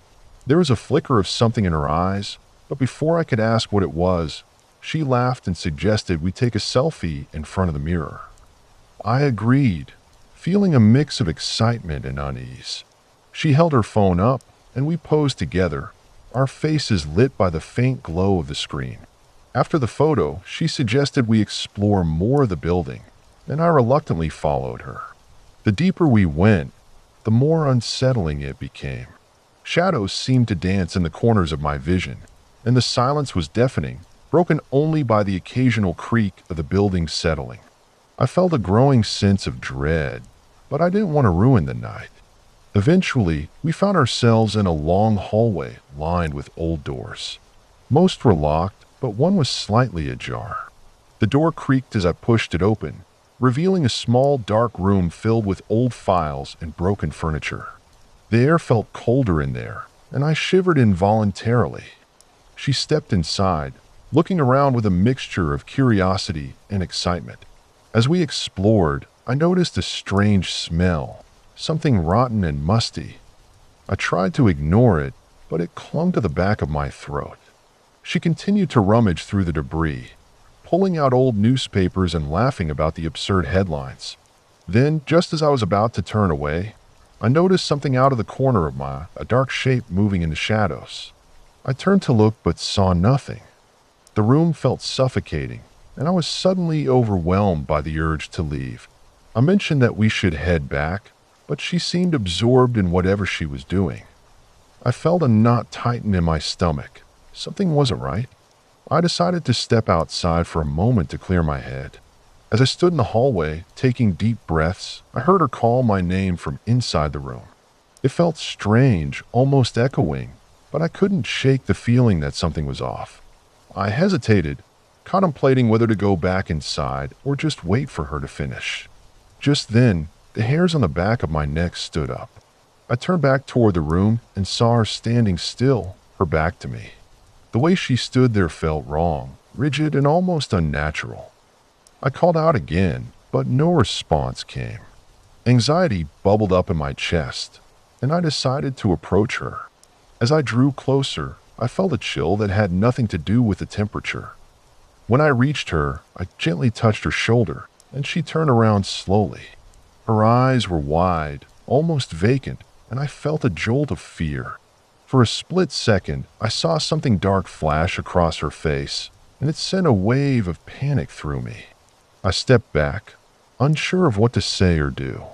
There was a flicker of something in her eyes, but before I could ask what it was, She laughed and suggested we take a selfie in front of the mirror. I agreed, feeling a mix of excitement and unease. She held her phone up, and we posed together, our faces lit by the faint glow of the screen. After the photo, she suggested we explore more of the building, and I reluctantly followed her. The deeper we went, the more unsettling it became. Shadows seemed to dance in the corners of my vision, and the silence was deafening, broken only by the occasional creak of the building settling. I felt a growing sense of dread, but I didn't want to ruin the night. Eventually, we found ourselves in a long hallway lined with old doors. Most were locked, but one was slightly ajar. The door creaked as I pushed it open, revealing a small, dark room filled with old files and broken furniture. The air felt colder in there, and I shivered involuntarily. She stepped inside, looking around with a mixture of curiosity and excitement. As we explored, I noticed a strange smell, something rotten and musty. I tried to ignore it, but it clung to the back of my throat. She continued to rummage through the debris, pulling out old newspapers and laughing about the absurd headlines. Then, just as I was about to turn away, I noticed something out of the corner of my eye, a dark shape moving in the shadows. I turned to look but saw nothing. The room felt suffocating, and I was suddenly overwhelmed by the urge to leave. I mentioned that we should head back, but she seemed absorbed in whatever she was doing. I felt a knot tighten in my stomach. Something wasn't right. I decided to step outside for a moment to clear my head. As I stood in the hallway, taking deep breaths, I heard her call my name from inside the room. It felt strange, almost echoing, but I couldn't shake the feeling that something was off. I hesitated, contemplating whether to go back inside or just wait for her to finish. Just then, the hairs on the back of my neck stood up. I turned back toward the room and saw her standing still, her back to me. The way she stood there felt wrong, rigid, and almost unnatural. I called out again, but no response came. Anxiety bubbled up in my chest, and I decided to approach her. As I drew closer, I felt a chill that had nothing to do with the temperature. When I reached her, I gently touched her shoulder, and she turned around slowly. Her eyes were wide, almost vacant, and I felt a jolt of fear. For a split second, I saw something dark flash across her face, and it sent a wave of panic through me. I stepped back, unsure of what to say or do.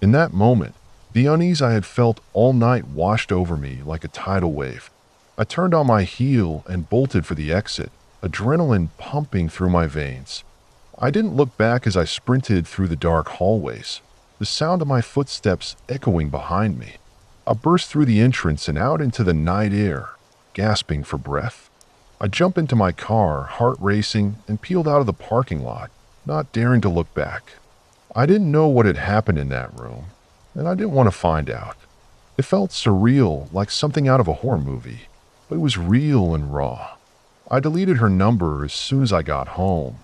In that moment, the unease I had felt all night washed over me like a tidal wave. I turned on my heel and bolted for the exit, adrenaline pumping through my veins. I didn't look back as I sprinted through the dark hallways, the sound of my footsteps echoing behind me. I burst through the entrance and out into the night air, gasping for breath. I jumped into my car, heart racing, and peeled out of the parking lot, not daring to look back. I didn't know what had happened in that room, and I didn't want to find out. It felt surreal, like something out of a horror movie, but it was real and raw. I deleted her number as soon as I got home,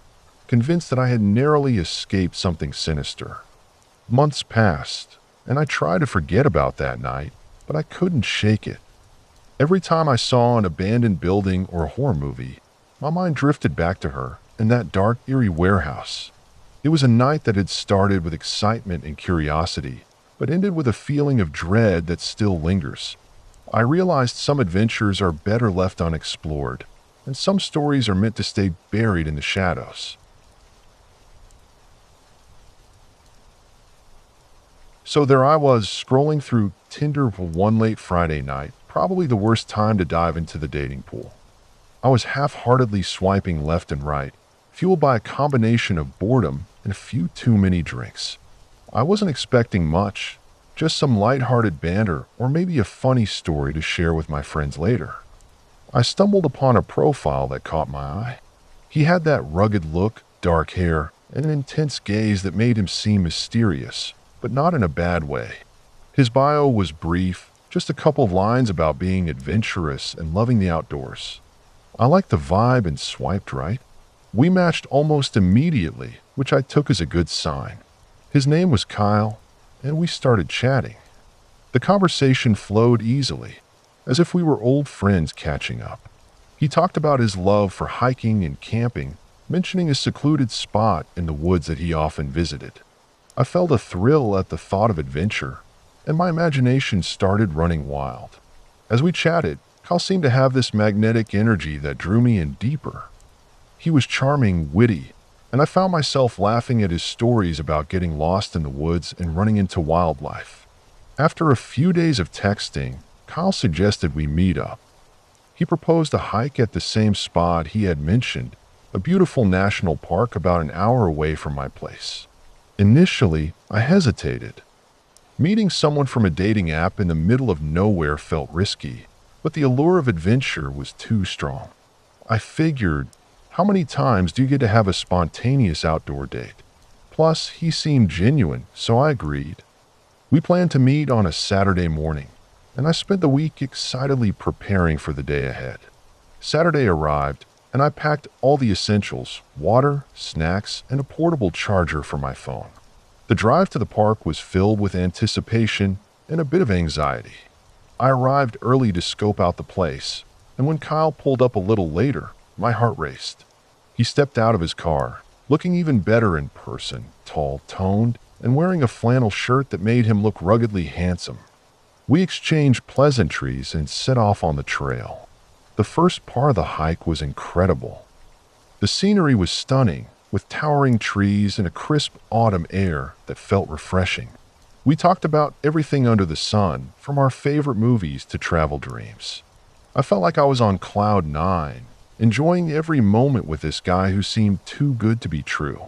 convinced that I had narrowly escaped something sinister. Months passed, and I tried to forget about that night, but I couldn't shake it. Every time I saw an abandoned building or a horror movie, my mind drifted back to her in that dark, eerie warehouse. It was a night that had started with excitement and curiosity, but ended with a feeling of dread that still lingers. I realized some adventures are better left unexplored, and some stories are meant to stay buried in the shadows. So there I was, scrolling through Tinder one late Friday night, probably the worst time to dive into the dating pool. I was half-heartedly swiping left and right, fueled by a combination of boredom and a few too many drinks. I wasn't expecting much, just some lighthearted banter or maybe a funny story to share with my friends later. I stumbled upon a profile that caught my eye. He had that rugged look, dark hair, and an intense gaze that made him seem mysterious, but not in a bad way. His bio was brief, just a couple of lines about being adventurous and loving the outdoors. I liked the vibe and swiped right. We matched almost immediately, which I took as a good sign. His name was Kyle, and we started chatting. The conversation flowed easily, as if we were old friends catching up. He He talked about his love for hiking and camping, mentioning a secluded spot in the woods that he often visited. I felt a thrill at the thought of adventure, and my imagination started running wild. As we chatted, Kyle seemed to have this magnetic energy that drew me in deeper. He was charming, witty, and I found myself laughing at his stories about getting lost in the woods and running into wildlife. After a few days of texting, Kyle suggested we meet up. He proposed a hike at the same spot he had mentioned, a beautiful national park about an hour away from my place. Initially, I hesitated. Meeting someone from a dating app in the middle of nowhere felt risky, but the allure of adventure was too strong. I figured, how many times do you get to have a spontaneous outdoor date? Plus, he seemed genuine, so I agreed. We planned to meet on a Saturday morning, and I spent the week excitedly preparing for the day ahead. Saturday arrived, and I packed all the essentials: water, snacks, and a portable charger for my phone. The drive to the park was filled with anticipation and a bit of anxiety. I arrived early to scope out the place, and when Kyle pulled up a little later, my heart raced. He stepped out of his car, looking even better in person, tall, toned, and wearing a flannel shirt that made him look ruggedly handsome. We exchanged pleasantries and set off on the trail. The first part of the hike was incredible. The scenery was stunning, with towering trees and a crisp autumn air that felt refreshing. We talked about everything under the sun, from our favorite movies to travel dreams. I felt like I was on cloud nine, enjoying every moment with this guy who seemed too good to be true.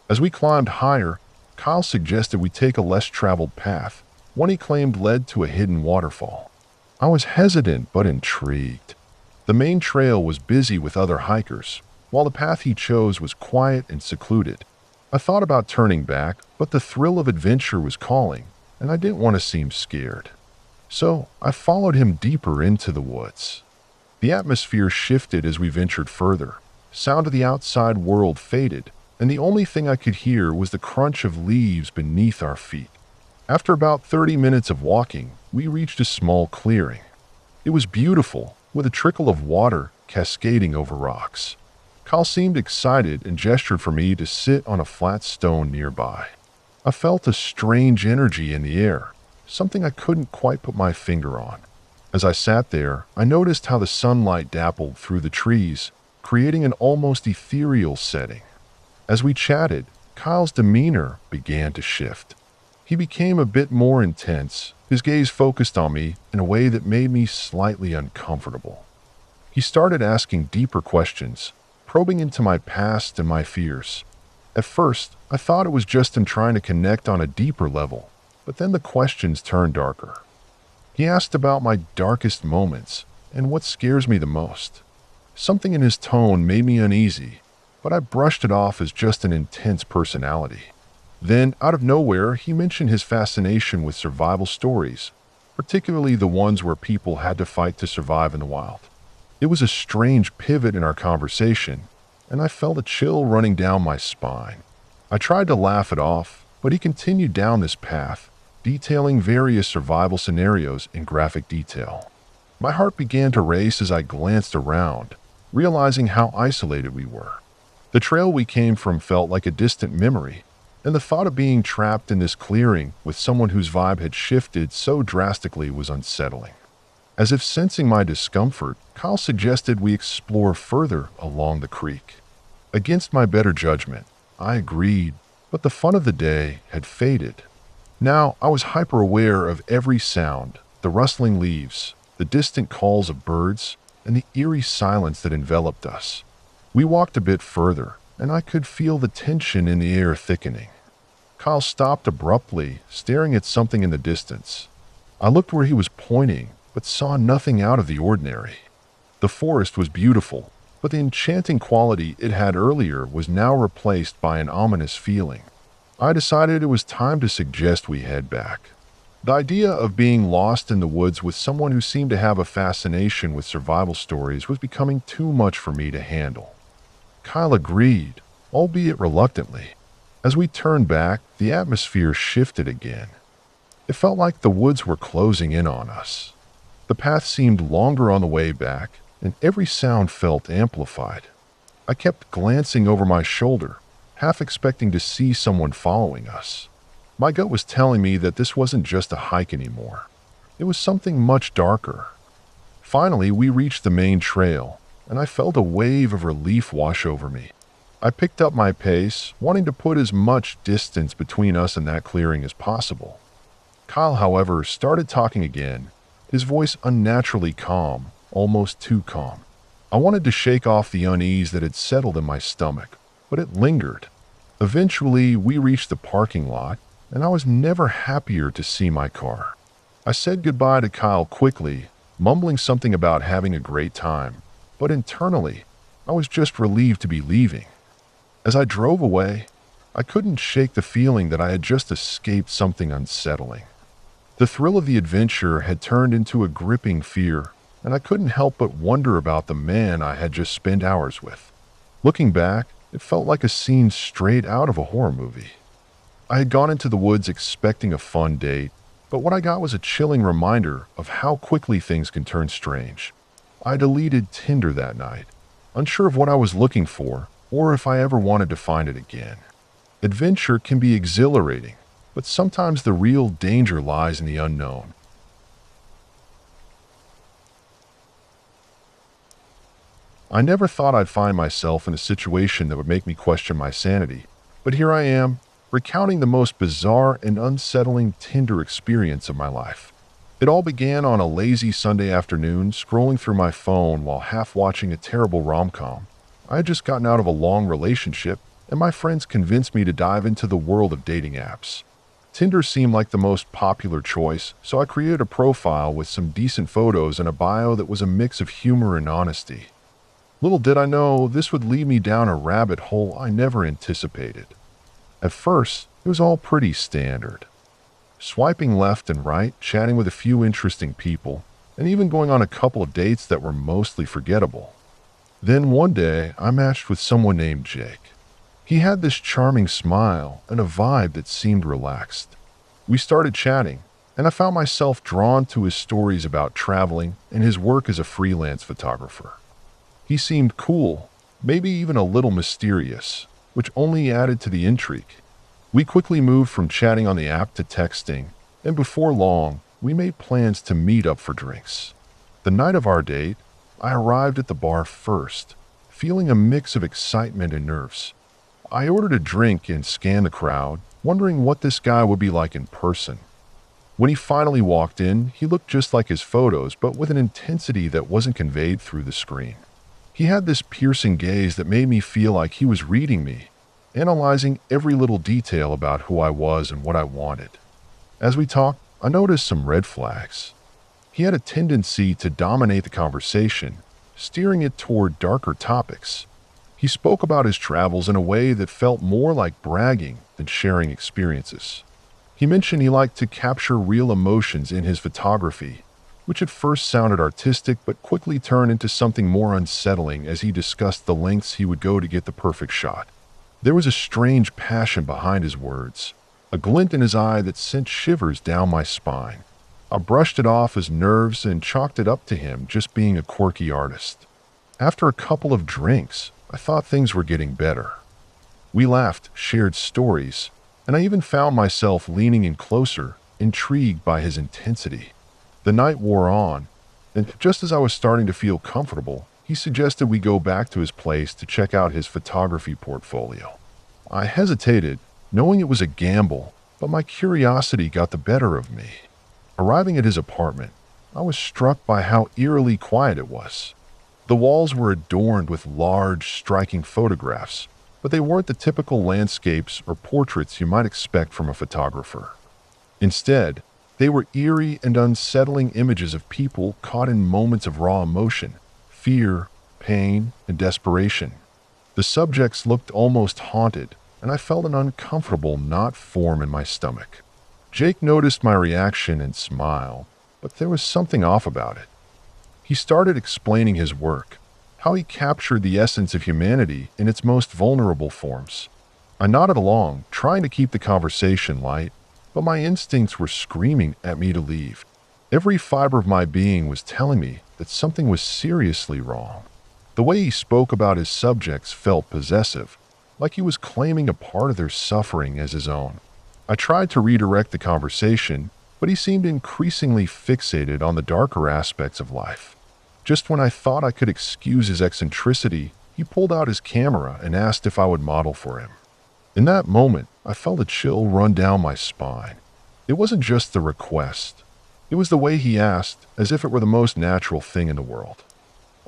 As we climbed higher, Kyle suggested we take a less traveled path, one he claimed led to a hidden waterfall. I was hesitant but intrigued. The main trail was busy with other hikers, while the path he chose was quiet and secluded. I thought about turning back, but the thrill of adventure was calling, and I didn't want to seem scared. So I followed him deeper into the woods. The atmosphere shifted as we ventured further. Sound of the outside world faded, and the only thing I could hear was the crunch of leaves beneath our feet. After about 30 minutes of walking, we reached a small clearing. It was beautiful, with a trickle of water cascading over rocks. Kyle seemed excited and gestured for me to sit on a flat stone nearby. I felt a strange energy in the air, something I couldn't quite put my finger on. As I sat there, I noticed how the sunlight dappled through the trees, creating an almost ethereal setting. As we chatted, Kyle's demeanor began to shift. He became a bit more intense, his gaze focused on me in a way that made me slightly uncomfortable. He started asking deeper questions, probing into my past and my fears. At first, I thought it was just him trying to connect on a deeper level, but then the questions turned darker. He asked about my darkest moments and what scares me the most. Something in his tone made me uneasy, but I brushed it off as just an intense personality. Then, out of nowhere, he mentioned his fascination with survival stories, particularly the ones where people had to fight to survive in the wild. It was a strange pivot in our conversation, and I felt a chill running down my spine. I tried to laugh it off, but he continued down this path, detailing various survival scenarios in graphic detail. My heart began to race as I glanced around, realizing how isolated we were. The trail we came from felt like a distant memory, and the thought of being trapped in this clearing with someone whose vibe had shifted so drastically was unsettling. As if sensing my discomfort, Kyle suggested we explore further along the creek. Against my better judgment, I agreed, but the fun of the day had faded. Now I was hyper-aware of every sound, the rustling leaves, the distant calls of birds, and the eerie silence that enveloped us. We walked a bit further, and I could feel the tension in the air thickening. Kyle stopped abruptly, staring at something in the distance. I looked where he was pointing, but saw nothing out of the ordinary. The forest was beautiful, but the enchanting quality it had earlier was now replaced by an ominous feeling. I decided it was time to suggest we head back. The idea of being lost in the woods with someone who seemed to have a fascination with survival stories was becoming too much for me to handle. Kyle agreed, albeit reluctantly. As we turned back, the atmosphere shifted again. It felt like the woods were closing in on us. The path seemed longer on the way back, and every sound felt amplified. I kept glancing over my shoulder, half expecting to see someone following us. My gut was telling me that this wasn't just a hike anymore. It was something much darker. Finally, we reached the main trail, and I felt a wave of relief wash over me. I picked up my pace, wanting to put as much distance between us and that clearing as possible. Kyle, however, started talking again, his voice unnaturally calm, almost too calm. I wanted to shake off the unease that had settled in my stomach, but it lingered. Eventually, we reached the parking lot, and I was never happier to see my car. I said goodbye to Kyle quickly, mumbling something about having a great time, but internally, I was just relieved to be leaving. As I drove away, I couldn't shake the feeling that I had just escaped something unsettling. The thrill of the adventure had turned into a gripping fear, and I couldn't help but wonder about the man I had just spent hours with. Looking back, it felt like a scene straight out of a horror movie. I had gone into the woods expecting a fun date, but what I got was a chilling reminder of how quickly things can turn strange. I deleted Tinder that night, unsure of what I was looking for or if I ever wanted to find it again. Adventure can be exhilarating, but sometimes the real danger lies in the unknown. I never thought I'd find myself in a situation that would make me question my sanity, but here I am, recounting the most bizarre and unsettling Tinder experience of my life. It all began on a lazy Sunday afternoon, scrolling through my phone while half watching a terrible rom-com. I had just gotten out of a long relationship, and my friends convinced me to dive into the world of dating apps. Tinder seemed like the most popular choice, so I created a profile with some decent photos and a bio that was a mix of humor and honesty. Little did I know this would lead me down a rabbit hole I never anticipated. At first, it was all pretty standard. Swiping left and right, chatting with a few interesting people, and even going on a couple of dates that were mostly forgettable. Then one day, I matched with someone named Jake. He had this charming smile and a vibe that seemed relaxed. We started chatting, and I found myself drawn to his stories about traveling and his work as a freelance photographer. He seemed cool, maybe even a little mysterious, which only added to the intrigue. We quickly moved from chatting on the app to texting, and before long, we made plans to meet up for drinks. The night of our date, I arrived at the bar first, feeling a mix of excitement and nerves. I ordered a drink and scanned the crowd, wondering what this guy would be like in person. When he finally walked in, he looked just like his photos, but with an intensity that wasn't conveyed through the screen. He had this piercing gaze that made me feel like he was reading me, analyzing every little detail about who I was and what I wanted. As we talked, I noticed some red flags. He had a tendency to dominate the conversation, steering it toward darker topics. He spoke about his travels in a way that felt more like bragging than sharing experiences. He mentioned he liked to capture real emotions in his photography, which at first sounded artistic but quickly turned into something more unsettling as he discussed the lengths he would go to get the perfect shot. There was a strange passion behind his words, a glint in his eye that sent shivers down my spine. I brushed it off as nerves and chalked it up to him just being a quirky artist. After a couple of drinks, I thought things were getting better. We laughed, shared stories, and I even found myself leaning in closer, intrigued by his intensity. The night wore on, and just as I was starting to feel comfortable, he suggested we go back to his place to check out his photography portfolio. I hesitated, knowing it was a gamble, but my curiosity got the better of me. Arriving at his apartment, I was struck by how eerily quiet it was. The walls were adorned with large, striking photographs, but they weren't the typical landscapes or portraits you might expect from a photographer. Instead, they were eerie and unsettling images of people caught in moments of raw emotion, fear, pain, and desperation. The subjects looked almost haunted, and I felt an uncomfortable knot form in my stomach. Jake noticed my reaction and smiled, but there was something off about it. He started explaining his work, how he captured the essence of humanity in its most vulnerable forms. I nodded along, trying to keep the conversation light, but my instincts were screaming at me to leave. Every fiber of my being was telling me that something was seriously wrong. The way he spoke about his subjects felt possessive, like he was claiming a part of their suffering as his own. I tried to redirect the conversation, but he seemed increasingly fixated on the darker aspects of life. Just when I thought I could excuse his eccentricity, he pulled out his camera and asked if I would model for him. In that moment, I felt a chill run down my spine. It wasn't just the request. It was the way he asked, as if it were the most natural thing in the world.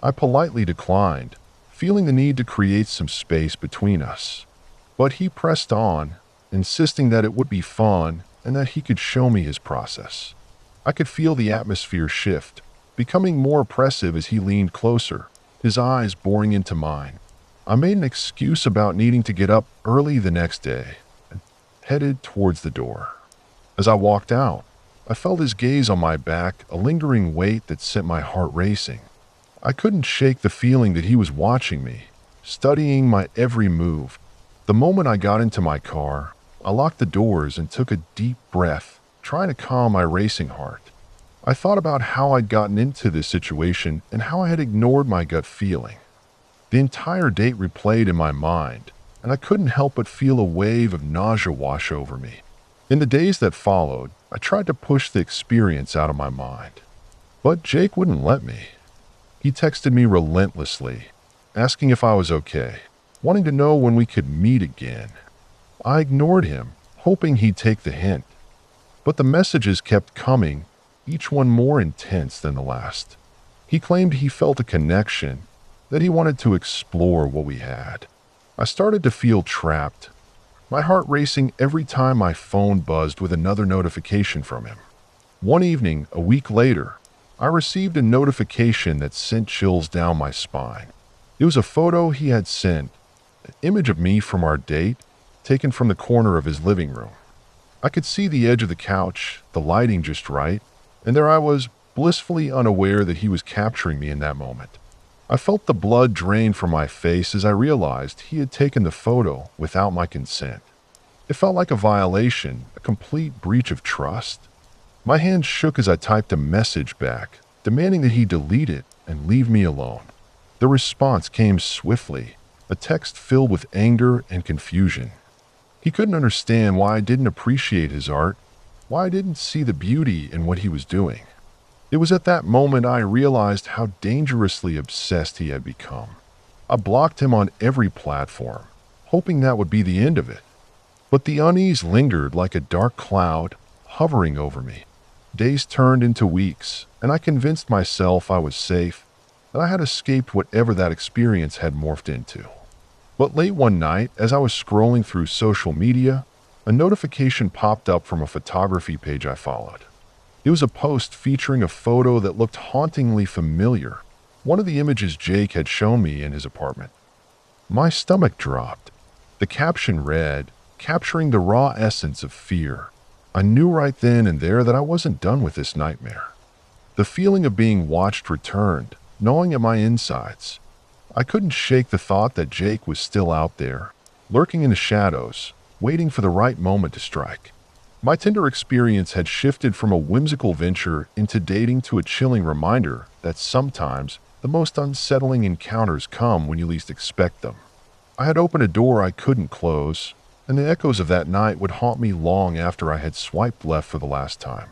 I politely declined, feeling the need to create some space between us. But he pressed on, insisting that it would be fun and that he could show me his process. I could feel the atmosphere shift, becoming more oppressive as he leaned closer, his eyes boring into mine. I made an excuse about needing to get up early the next day and headed towards the door. As I walked out, I felt his gaze on my back, a lingering weight that sent my heart racing. I couldn't shake the feeling that he was watching me, studying my every move. The moment I got into my car, I locked the doors and took a deep breath, trying to calm my racing heart. I thought about how I'd gotten into this situation and how I had ignored my gut feeling. The entire date replayed in my mind, and I couldn't help but feel a wave of nausea wash over me. In the days that followed, I tried to push the experience out of my mind. But Jake wouldn't let me. He texted me relentlessly, asking if I was okay, wanting to know when we could meet again. I ignored him, hoping he'd take the hint. But the messages kept coming, each one more intense than the last. He claimed he felt a connection, that he wanted to explore what we had. I started to feel trapped, my heart racing every time my phone buzzed with another notification from him. One evening, a week later, I received a notification that sent chills down my spine. It was a photo he had sent, an image of me from our date, taken from the corner of his living room. I could see the edge of the couch, the lighting just right, and there I was, blissfully unaware that he was capturing me in that moment. I felt the blood drain from my face as I realized he had taken the photo without my consent. It felt like a violation, a complete breach of trust. My hands shook as I typed a message back, demanding that he delete it and leave me alone. The response came swiftly, a text filled with anger and confusion. He couldn't understand why I didn't appreciate his art, why I didn't see the beauty in what he was doing. It was at that moment I realized how dangerously obsessed he had become. I blocked him on every platform, hoping that would be the end of it. But the unease lingered like a dark cloud, hovering over me. Days turned into weeks, and I convinced myself I was safe, that I had escaped whatever that experience had morphed into. But late one night, as I was scrolling through social media, a notification popped up from a photography page I followed. It was a post featuring a photo that looked hauntingly familiar, one of the images Jake had shown me in his apartment. My stomach dropped. The caption read, "Capturing the raw essence of fear." I knew right then and there that I wasn't done with this nightmare. The feeling of being watched returned, gnawing at my insides. I couldn't shake the thought that Jake was still out there, lurking in the shadows, waiting for the right moment to strike. My Tinder experience had shifted from a whimsical venture into dating to a chilling reminder that sometimes the most unsettling encounters come when you least expect them. I had opened a door I couldn't close, and the echoes of that night would haunt me long after I had swiped left for the last time.